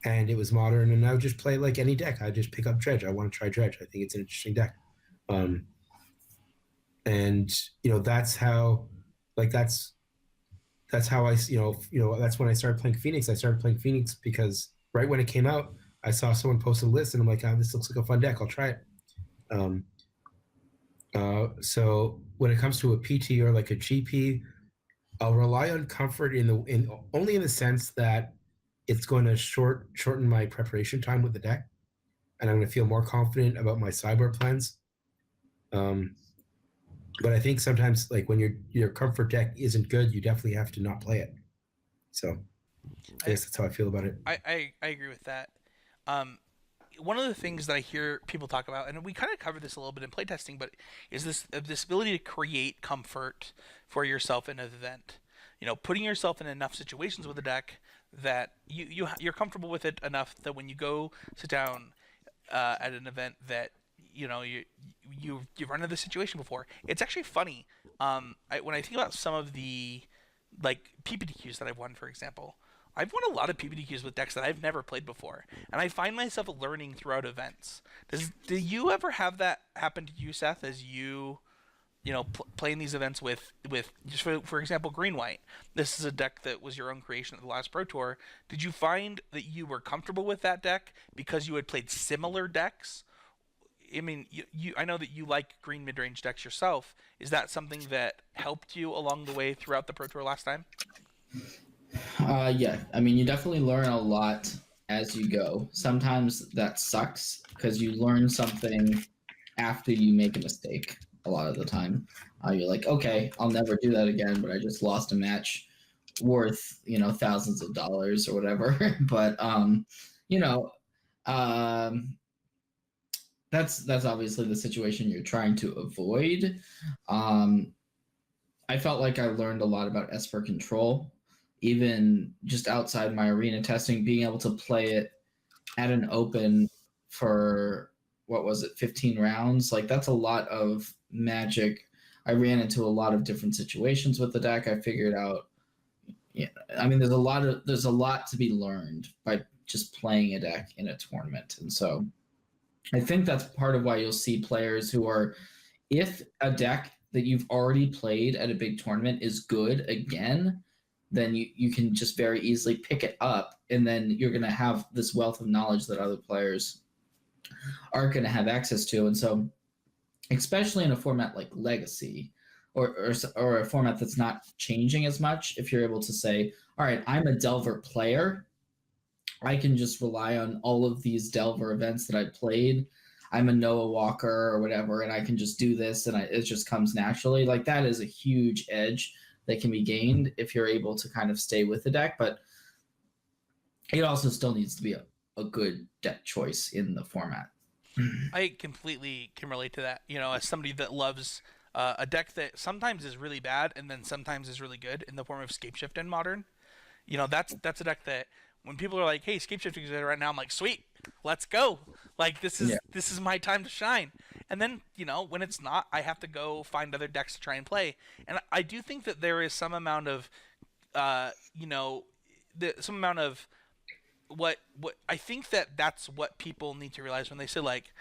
and it was modern, and I would just play like any deck. I'd just pick up Dredge. I want to try Dredge. I think it's an interesting deck. And that's how I that's when I started playing Phoenix. I started playing Phoenix because right when it came out, I saw someone post a list, and I'm like, this looks like a fun deck. I'll try it. So when it comes to a PT or like a GP, I'll rely on comfort only in the sense that it's going to shorten my preparation time with the deck, and I'm going to feel more confident about my sideboard plans. But I think sometimes, like when your comfort deck isn't good, you definitely have to not play it. So I guess that's how I feel about it. I agree with that. One of the things that I hear people talk about, and we kind of covered this a little bit in playtesting, but is this ability to create comfort for yourself in an event. Putting yourself in enough situations with a deck that you're comfortable with it enough that when you go sit down at an event that you've run into this situation before. It's actually funny. When I think about some of the like PPTQs that I've won, for example, I've won a lot of PPTQs with decks that I've never played before, and I find myself learning throughout events. Do you ever have that happen to you, Seth, as you playing these events with just for example, green white? This is a deck that was your own creation at the last Pro Tour. Did you find that you were comfortable with that deck because you had played similar decks? I mean, I know that you like green mid-range decks yourself. Is that something that helped you along the way throughout the Pro Tour last time? Yeah. I mean, you definitely learn a lot as you go. Sometimes that sucks because you learn something after you make a mistake a lot of the time. You're like, okay, I'll never do that again, but I just lost a match worth, thousands of dollars or whatever. But, that's obviously the situation you're trying to avoid. Um, I felt like I learned a lot about Esper control, even just outside my arena testing, being able to play it at an open for what was it, 15 rounds? Like that's a lot of magic. I ran into a lot of different situations with the deck. I figured out, yeah, I mean, there's a lot to be learned by just playing a deck in a tournament, and so I think that's part of why you'll see players who are, if a deck that you've already played at a big tournament is good again, then you can just very easily pick it up, and then you're going to have this wealth of knowledge that other players aren't going to have access to. And so, especially in a format like Legacy, or a format that's not changing as much, if you're able to say, all right, I'm a Delver player, I can just rely on all of these Delver events that I played. I'm a Noah Walker or whatever, and I can just do this, and it just comes naturally. Like that is a huge edge that can be gained if you're able to kind of stay with the deck. But it also still needs to be a good deck choice in the format. I completely can relate to that. You know, as somebody that loves a deck that sometimes is really bad and then sometimes is really good in the form of Scapeshift in Modern. You know, that's a deck that when people are like, "Hey, Scapeshifting is good right now," I'm like, "Sweet, let's go!" Like this is my time to shine. And then you know when it's not, I have to go find other decks to try and play. And I do think that there is some amount of, you know, some amount of what I think that's what people need to realize when they say like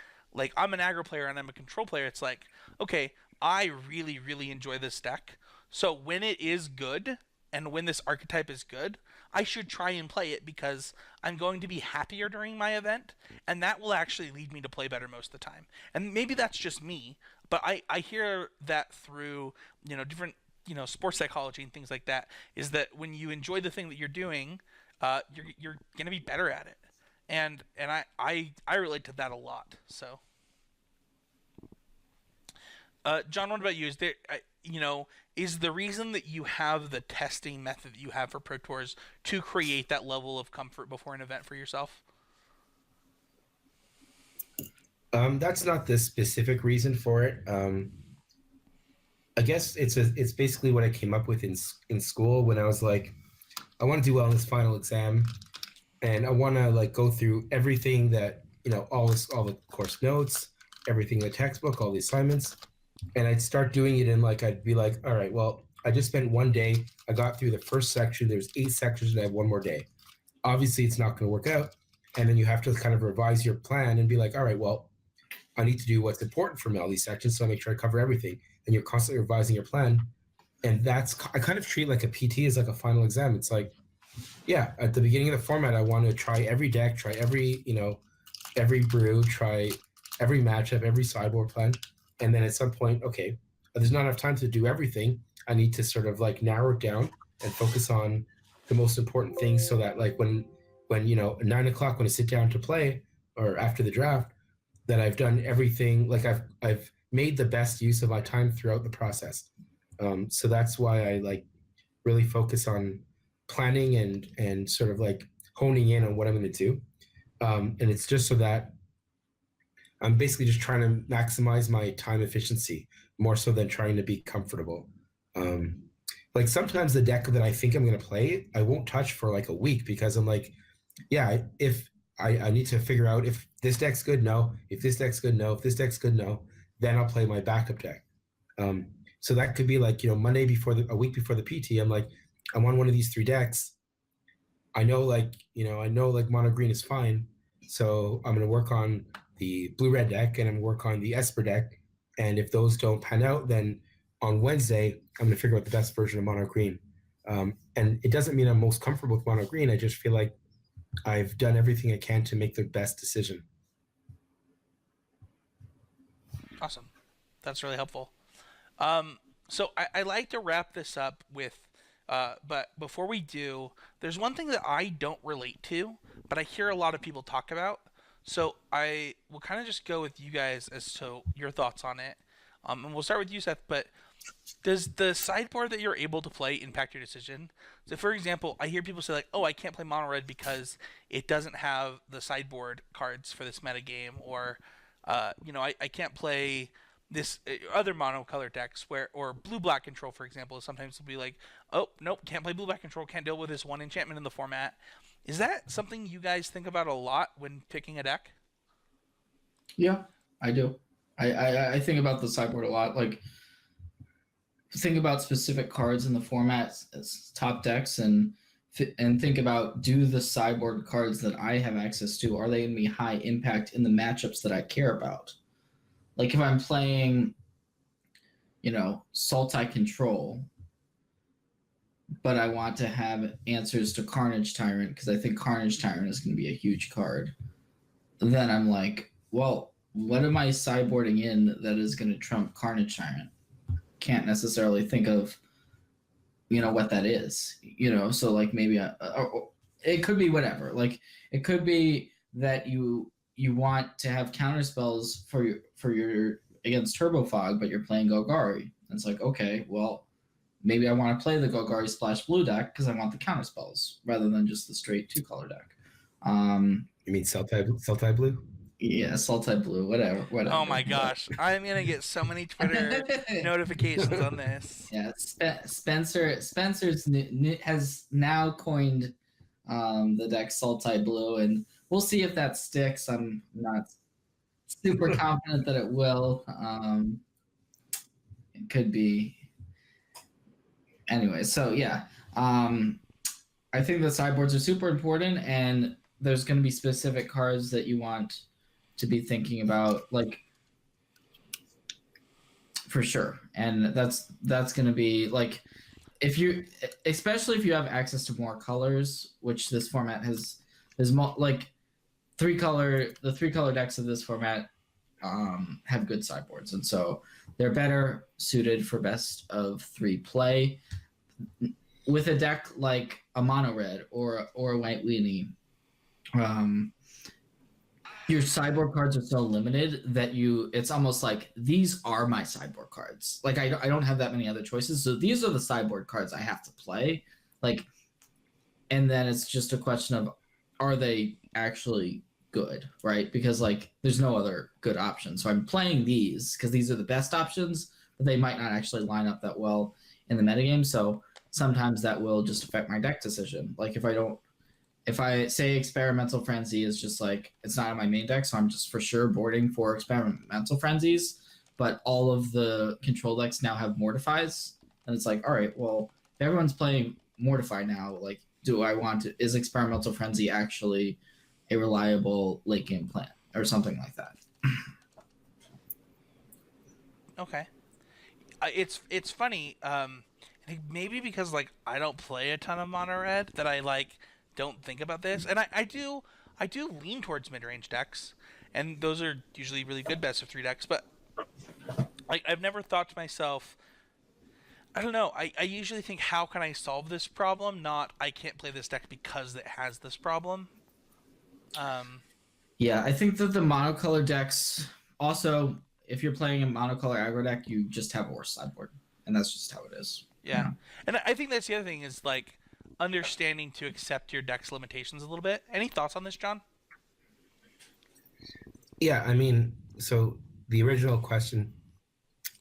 I'm an aggro player and I'm a control player. It's like, okay, I really enjoy this deck. So when it is good and when this archetype is good, I should try and play it because I'm going to be happier during my event, and that will actually lead me to play better most of the time. And maybe that's just me, but I hear that through, you know, different, you know, sports psychology and things like that, is that when you enjoy the thing that you're doing, you're gonna be better at it. And I relate to that a lot. So John, what about you? Is there, you know, is the reason that you have the testing method that you have for Pro Tours to create that level of comfort before an event for yourself? That's not the specific reason for it. I guess it's basically what I came up with in school when I was like, I want to do well in this final exam, and I want to like go through everything that you know, all the course notes, everything in the textbook, all the assignments, and I'd start doing it, and like I'd be like, all right, well, I just spent one day. I got through the first section. There's 8 sections, and I have one more day. Obviously, it's not going to work out, and then you have to kind of revise your plan and be like, all right, well, I need to do what's important for me all these sections, so I make sure I cover everything. And you're constantly revising your plan, and that's I kind of treat like a PT as like a final exam. It's like, yeah, at the beginning of the format, I want to try every deck, try every every brew, try every matchup, every sideboard plan, and then at some point, okay, there's not enough time to do everything. I need to sort of like narrow it down and focus on the most important things, so that like when you know at 9 o'clock when I sit down to play or after the draft, that I've done everything, like I've made the best use of my time throughout the process. So that's why I like really focus on planning and sort of like honing in on what I'm going to do. And it's just so that I'm basically just trying to maximize my time efficiency more so than trying to be comfortable. Um, like sometimes the deck that I think I'm going to play, I won't touch for like a week because I'm like, yeah, if I need to figure out if this deck's good, no. If this deck's good, no. If this deck's good, no. Then I'll play my backup deck. So that could be like, you know, Monday before a week before the PT, I'm like, I want one of these 3 decks. I know like, you know, I know like mono green is fine. So I'm going to work on the blue red deck and I'm going to work on the Esper deck. And if those don't pan out, then on Wednesday, I'm going to figure out the best version of mono green. And it doesn't mean I'm most comfortable with mono green. I just feel like I've done everything I can to make the best decision. Awesome, that's really helpful. So I like to wrap this up with, but before we do, there's one thing that I don't relate to, but I hear a lot of people talk about. So I will kind of just go with you guys as to your thoughts on it. And we'll start with you, Seth. But does the sideboard that you're able to play impact your decision? So, for example, I hear people say like, "Oh, I can't play mono red because it doesn't have the sideboard cards for this meta game," or I can't play this other monocolor decks where or blue black control, for example, sometimes will be like, oh nope, can't play blue black control, can't deal with this one enchantment in the format. Is that something you guys think about a lot when picking a deck? Yeah, I do. I think about the sideboard a lot. Like, think about specific cards in the format as top decks, and think about, do the sideboard cards that I have access to, are they going to be high impact in the matchups that I care about? Like, if I'm playing, Sultai Control, but I want to have answers to Carnage Tyrant because I think Carnage Tyrant is going to be a huge card, then I'm like, well, what am I sideboarding in that is going to trump Carnage Tyrant? Can't necessarily think of, what that is. So like maybe it could be whatever. Like, it could be that you want to have counter spells for your against Turbo Fog, but you're playing Golgari. And it's like, okay, well, maybe I want to play the Golgari Splash Blue deck because I want the counter spells rather than just the straight 2-color deck. You mean Sultai Blue? Yeah, Sultai Blue, whatever. Oh my gosh, I'm gonna get so many Twitter notifications on this. Yeah, Spencer's has now coined the deck Sultai Blue, and we'll see if that sticks. I'm not super confident that it will. It could be. Anyway, so yeah, I think the sideboards are super important, and there's going to be specific cards that you want to be thinking about, like, for sure. And that's going to be like, especially if you have access to more colors, which this format has, like the 3-color decks of this format have good sideboards, and so they're better suited for best of 3 play. With a deck like a mono red or a white weenie, your sideboard cards are so limited that it's almost like, these are my sideboard cards. Like, I don't have that many other choices, so these are the sideboard cards I have to play. Like, and then it's just a question of, are they actually good, right? Because like, there's no other good option, so I'm playing these because these are the best options, but they might not actually line up that well in the metagame. So sometimes that will just affect my deck decision. Like, if I say Experimental Frenzy is just like, it's not in my main deck, so I'm just for sure boarding for Experimental Frenzies, but all of the control decks now have Mortifies, and it's like, all right, well, if everyone's playing Mortify now, like, is Experimental Frenzy actually a reliable late game plan or something like that? Okay. It's funny, I think maybe because like I don't play a ton of mono red that I like don't think about this, and I do lean towards mid-range decks, and those are usually really good best of 3 decks, but like, I've never thought to myself, I don't know, I usually think, how can I solve this problem, not I can't play this deck because it has this problem. Yeah, I think that the monocolor decks also, if you're playing a monocolor aggro deck, you just have a worse sideboard, and that's just how it is. Yeah. And I think that's the other thing, is like understanding to accept your deck's limitations a little bit. Any thoughts on this, John? Yeah, I mean, so the original question,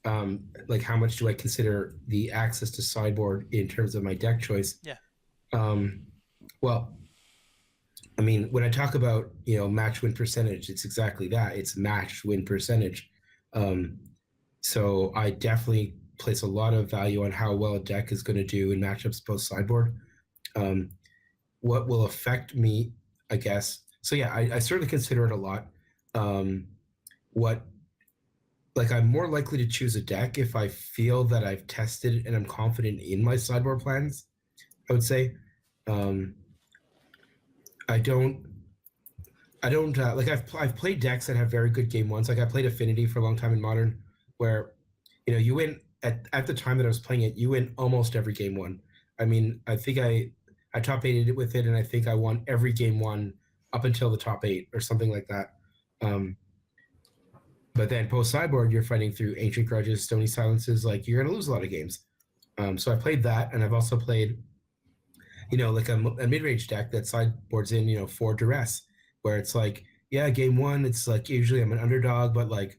like, how much do I consider the access to sideboard in terms of my deck choice? Yeah. Well, I mean, when I talk about, match win percentage, it's exactly that. It's match win percentage. So I definitely place a lot of value on how well a deck is going to do in matchups post sideboard. What will affect me, I guess. So yeah, I certainly consider it a lot. I'm more likely to choose a deck if I feel that I've tested and I'm confident in my sideboard plans, I would say. I don't like, I've played decks that have very good game ones. Like, I played Affinity for a long time in Modern, where you win at the time that I was playing it, you win almost every game one. I mean, I think I top 8'd it with it, and I think I won every game one up until the top 8 or something like that. But then post sideboard, you're fighting through Ancient Grudges, Stony Silences. Like, you're gonna lose a lot of games. So I played that, and I've also played, like a mid-range deck that sideboards in, for Duress, where it's like, yeah, game one, it's like usually I'm an underdog, but like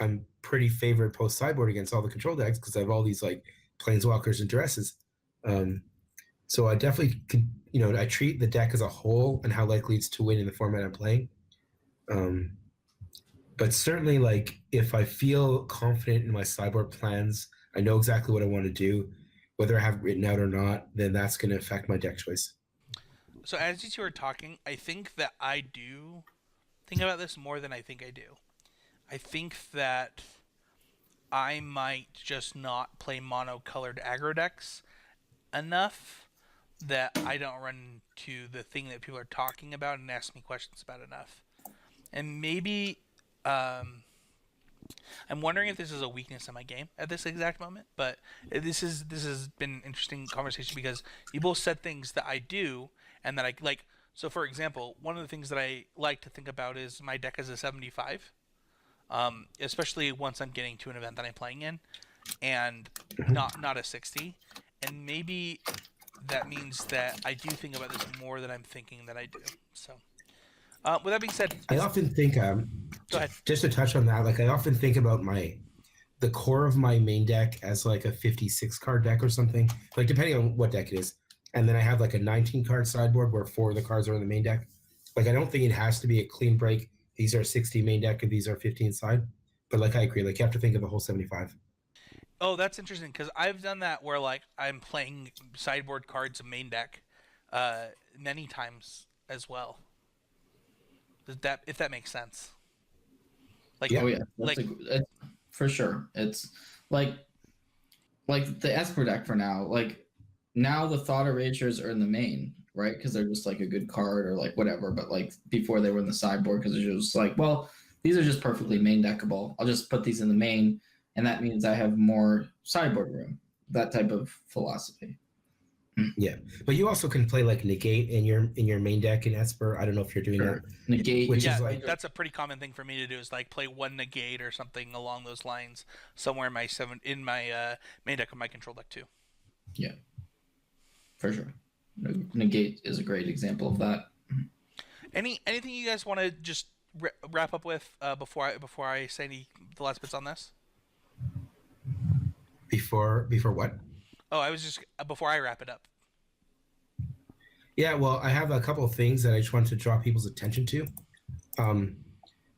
I'm pretty favored post sideboard against all the control decks because I have all these like planeswalkers and dresses. So I definitely could, I treat the deck as a whole and how likely it's to win in the format I'm playing. But certainly, like if I feel confident in my sideboard plans, I know exactly what I want to do, whether I have it written out or not, then that's going to affect my deck choice. So as you two are talking, I think that I do think about this more than I think I do. I think that I might just not play mono-colored aggro decks enough that I don't run into the thing that people are talking about and ask me questions about enough. And maybe I'm wondering if this is a weakness in my game at this exact moment, but this has been an interesting conversation because you both said things that I do and that I like. So, for example, one of the things that I like to think about is my deck is a 75, especially once I'm getting to an event that I'm playing in, and not a 60. And maybe that means that I do think about this more than I'm thinking that I do. So, with that being said, I often think, go ahead. just to touch on that, like I often think about the core of my main deck as like a 56 card deck or something, like depending on what deck it is. And then I have like a 19 card sideboard where 4 of the cards are in the main deck. Like I don't think it has to be a clean break. These are 60 main deck and these are 15 side. But like I agree, like you have to think of the whole 75. Oh, that's interesting because I've done that where like I'm playing sideboard cards of main deck many times as well. If that makes sense? Like, Yeah. Oh yeah, like for sure. It's like the Esper deck for now. Like now the Thought Erasers are in the main, right? Because they're just like a good card or like whatever. But like before they were in the sideboard because it's just like, well, these are just perfectly main deckable. I'll just put these in the main, and that means I have more sideboard room. That type of philosophy. Yeah, but you also can play like negate in your main deck in Esper. I don't know if you're doing Sure. Negate, which yeah, is like that's a pretty common thing for me to do is like play one negate or something along those lines somewhere in my main deck of my control deck too. yeah, for sure. Negate is a great example of that. Anything you guys want to just wrap up with before I say the last bits on this? before what? Oh, I was just before I wrap it up. Yeah, well, I have a couple of things that I just wanted to draw people's attention to,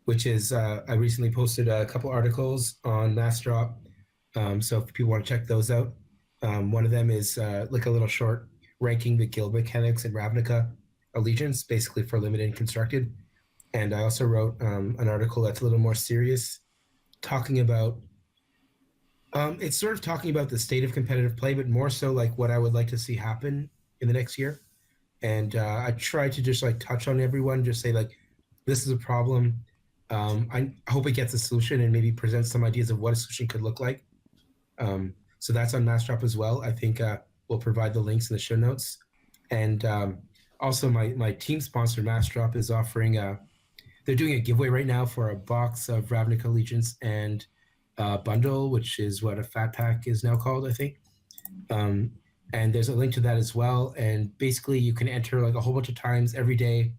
which is I recently posted a couple articles on Massdrop, so if people want to check those out. One of them is like a little short ranking the guild mechanics in Ravnica Allegiance, basically for limited and constructed. And I also wrote an article that's a little more serious, talking about it's sort of talking about the state of competitive play, but more so like what I would like to see happen in the next year. And I try to just like touch on everyone, just say like, this is a problem. I hope it gets a solution and maybe present some ideas of what a solution could look like. So that's on Massdrop as well. I think we'll provide the links in the show notes. And also my team sponsor Massdrop is offering they're doing a giveaway right now for a box of Ravnica Allegiance and bundle, which is what a fat pack is now called, I think. And there's a link to that as well. And basically you can enter like a whole bunch of times every day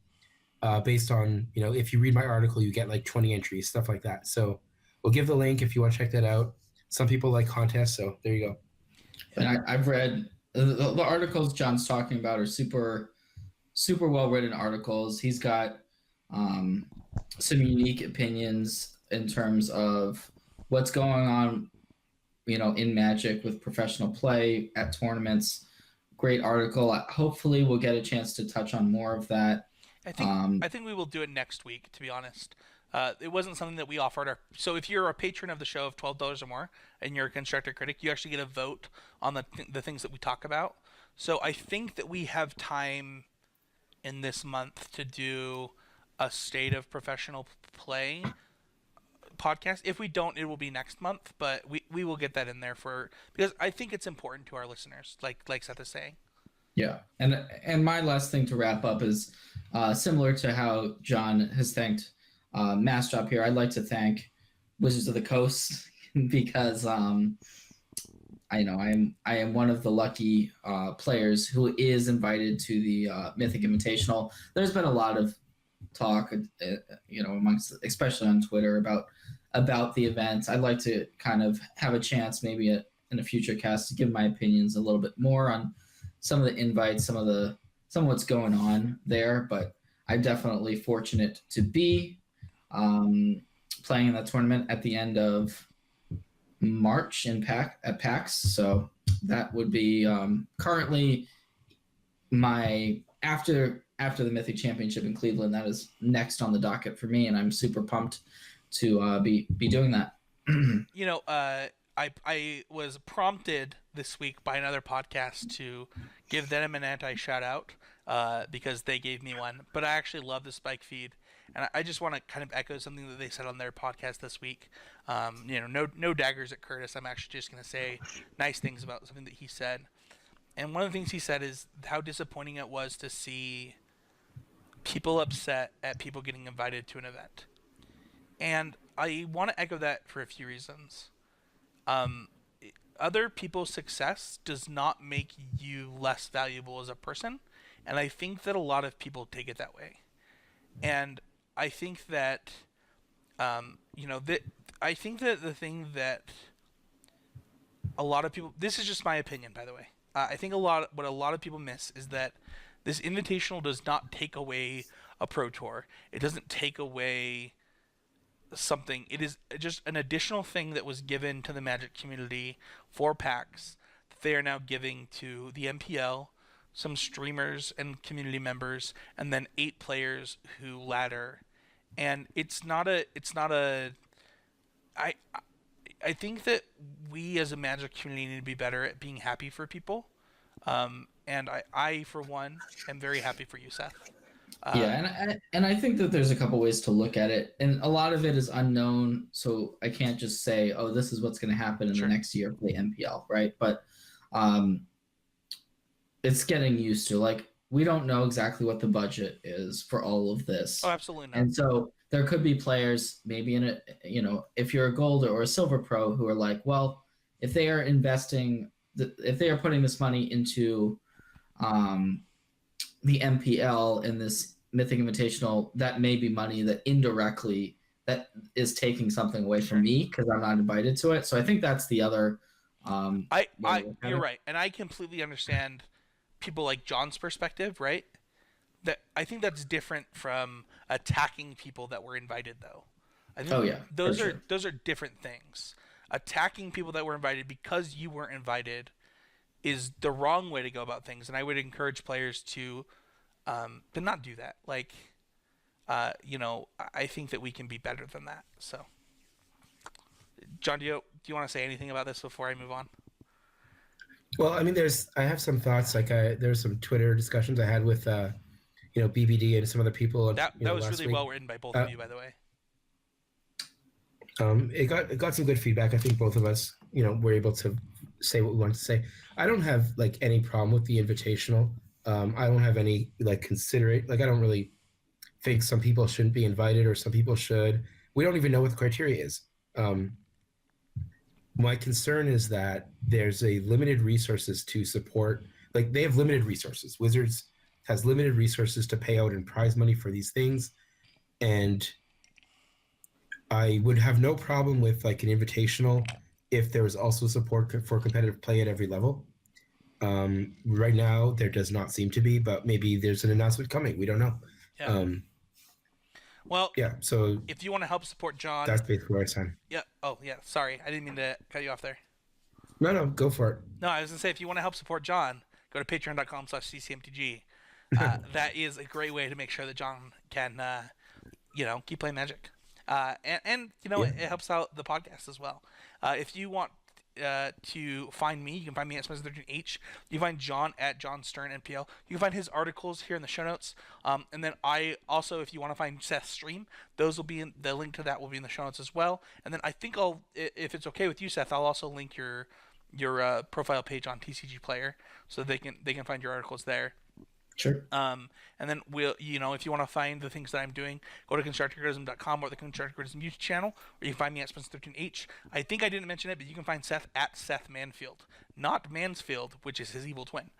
based on, if you read my article, you get like 20 entries, stuff like that. So we'll give the link if you want to check that out. Some people like contests, so there you go. And I've read the articles John's talking about are super, super well written articles. He's got some unique opinions in terms of what's going on, in Magic with professional play at tournaments. Great article. Hopefully we'll get a chance to touch on more of that. I think we will do it next week, to be honest. It wasn't something that we offered. So if you're a patron of the show of $12 or more and you're a constructor critic, you actually get a vote on the things that we talk about. So I think that we have time in this month to do a state of professional play podcast. If we don't, it will be next month, but we will get that in there because I think it's important to our listeners, like Seth is saying. Yeah, and my last thing to wrap up is similar to how John has thanked Massdrop here. I'd like to thank Wizards of the Coast because I am one of the lucky players who is invited to the Mythic Invitational. There's been a lot of talk, amongst, especially on Twitter, about the event. I'd like to kind of have a chance, maybe in a future cast, to give my opinions a little bit more on some of the invites, some of what's going on there. But I'm definitely fortunate to be playing in that tournament at the end of March at PAX. So that would be currently my after the Mythic Championship in Cleveland. That is next on the docket for me, and I'm super pumped to be doing that. I was prompted this week by another podcast to give them an anti shout out because they gave me one, but I actually love the Spike feed, and I just want to kind of echo something that they said on their podcast this week. No daggers at Curtis. I'm actually just going to say nice things about something that he said. And one of the things he said is how disappointing it was to see people upset at people getting invited to an event. And I want to echo that for a few reasons. Other people's success does not make you less valuable as a person. And I think that a lot of people take it that way. And I think that, I think that the thing that a lot of people, this is just my opinion, by the way. I think what a lot of people miss is that this invitational does not take away a pro tour. It doesn't take away something. It is just an additional thing that was given to the Magic community for PAX that they are now giving to the MPL, some streamers and community members, and then 8 players who ladder. And I think that we as a Magic community need to be better at being happy for people. And I, for one, am very happy for you, Seth. And I think that there's a couple ways to look at it, and a lot of it is unknown, so I can't just say, oh, this is what's going to happen in the next year for the MPL, right? But it's getting used to, like, we don't know exactly what the budget is for all of this. Oh, absolutely not. And so there could be players, maybe in it, if you're a gold or a silver pro, who are like, well, if they are if they are putting this money into the MPL in this Mythic Invitational, that may be money that indirectly that is taking something away from me because I'm not invited to it. So I think that's the other. You're right, and I completely understand people like John's perspective, right? That I think that's different from attacking people that were invited, though. I think those are different things. Attacking people that were invited because you weren't invited is the wrong way to go about things, and I would encourage players to not do that. Like, I think that we can be better than that. So, John, do you want to say anything about this before I move on? Well, I mean, I have some thoughts. Like, there's some Twitter discussions I had with, BBD and some other people. That was really well written by both of you, by the way. It got some good feedback. I think both of us, were able to say what we wanted to say. I don't have like any problem with the invitational. I don't have any I don't really think some people shouldn't be invited or some people should. We don't even know what the criteria is. My concern is that there's a limited resources to support. Like, they have limited resources. Wizards has limited resources to pay out in prize money for these things, and I would have no problem with like an invitational if there was also support for competitive play at every level. Right now, there does not seem to be, but maybe there's an announcement coming. We don't know. Yeah. So if you want to help support John, that's basically where I stand. Yeah. Oh, yeah. Sorry, I didn't mean to cut you off there. No, go for it. No, I was gonna say, if you want to help support John, go to patreon.com/ccmtg. That is a great way to make sure that John can, keep playing Magic. It helps out the podcast as well. If you want to find me, you can find me at Spencer13H. You can find John at John Stern NPL. You can find his articles here in the show notes. And then I also, if you want to find Seth's stream, those will be the link to that will be in the show notes as well. And then I think if it's okay with you, Seth, I'll also link your profile page on TCG Player so they can find your articles there. Sure. And then if you want to find the things that I'm doing, go to constructorcriticism.com or the Constructor Criticism YouTube channel, or you can find me at Spencer13H. I think I didn't mention it, but you can find Seth at Seth Manfield. not Mansfield, which is his evil twin.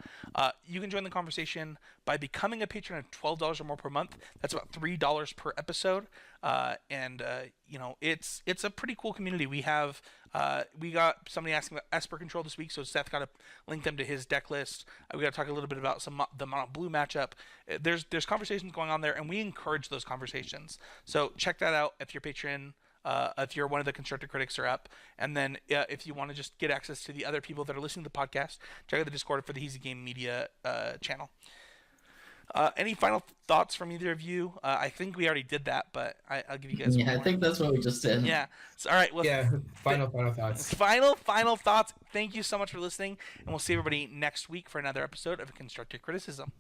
You can join the conversation by becoming a patron of $12 or more per month. That's about $3 per episode. You know, it's a pretty cool community. We got somebody asking about Esper Control this week, so Seth got to link them to his deck list. We got to talk a little bit about the mono blue matchup. There's conversations going on there, and we encourage those conversations. So check that out if you're patron. If you're one of the constructor critics are up, and then if you want to just get access to the other people that are listening to the podcast, check out the Discord for the Easy Game Media channel. Any final thoughts from either of you? I think we already did that, but I'll give you guys one I more. think that's what we just did. Yeah. So, all right. Well, Yeah. Final thoughts. Final thoughts. Thank you so much for listening, and we'll see everybody next week for another episode of Constructive Criticism.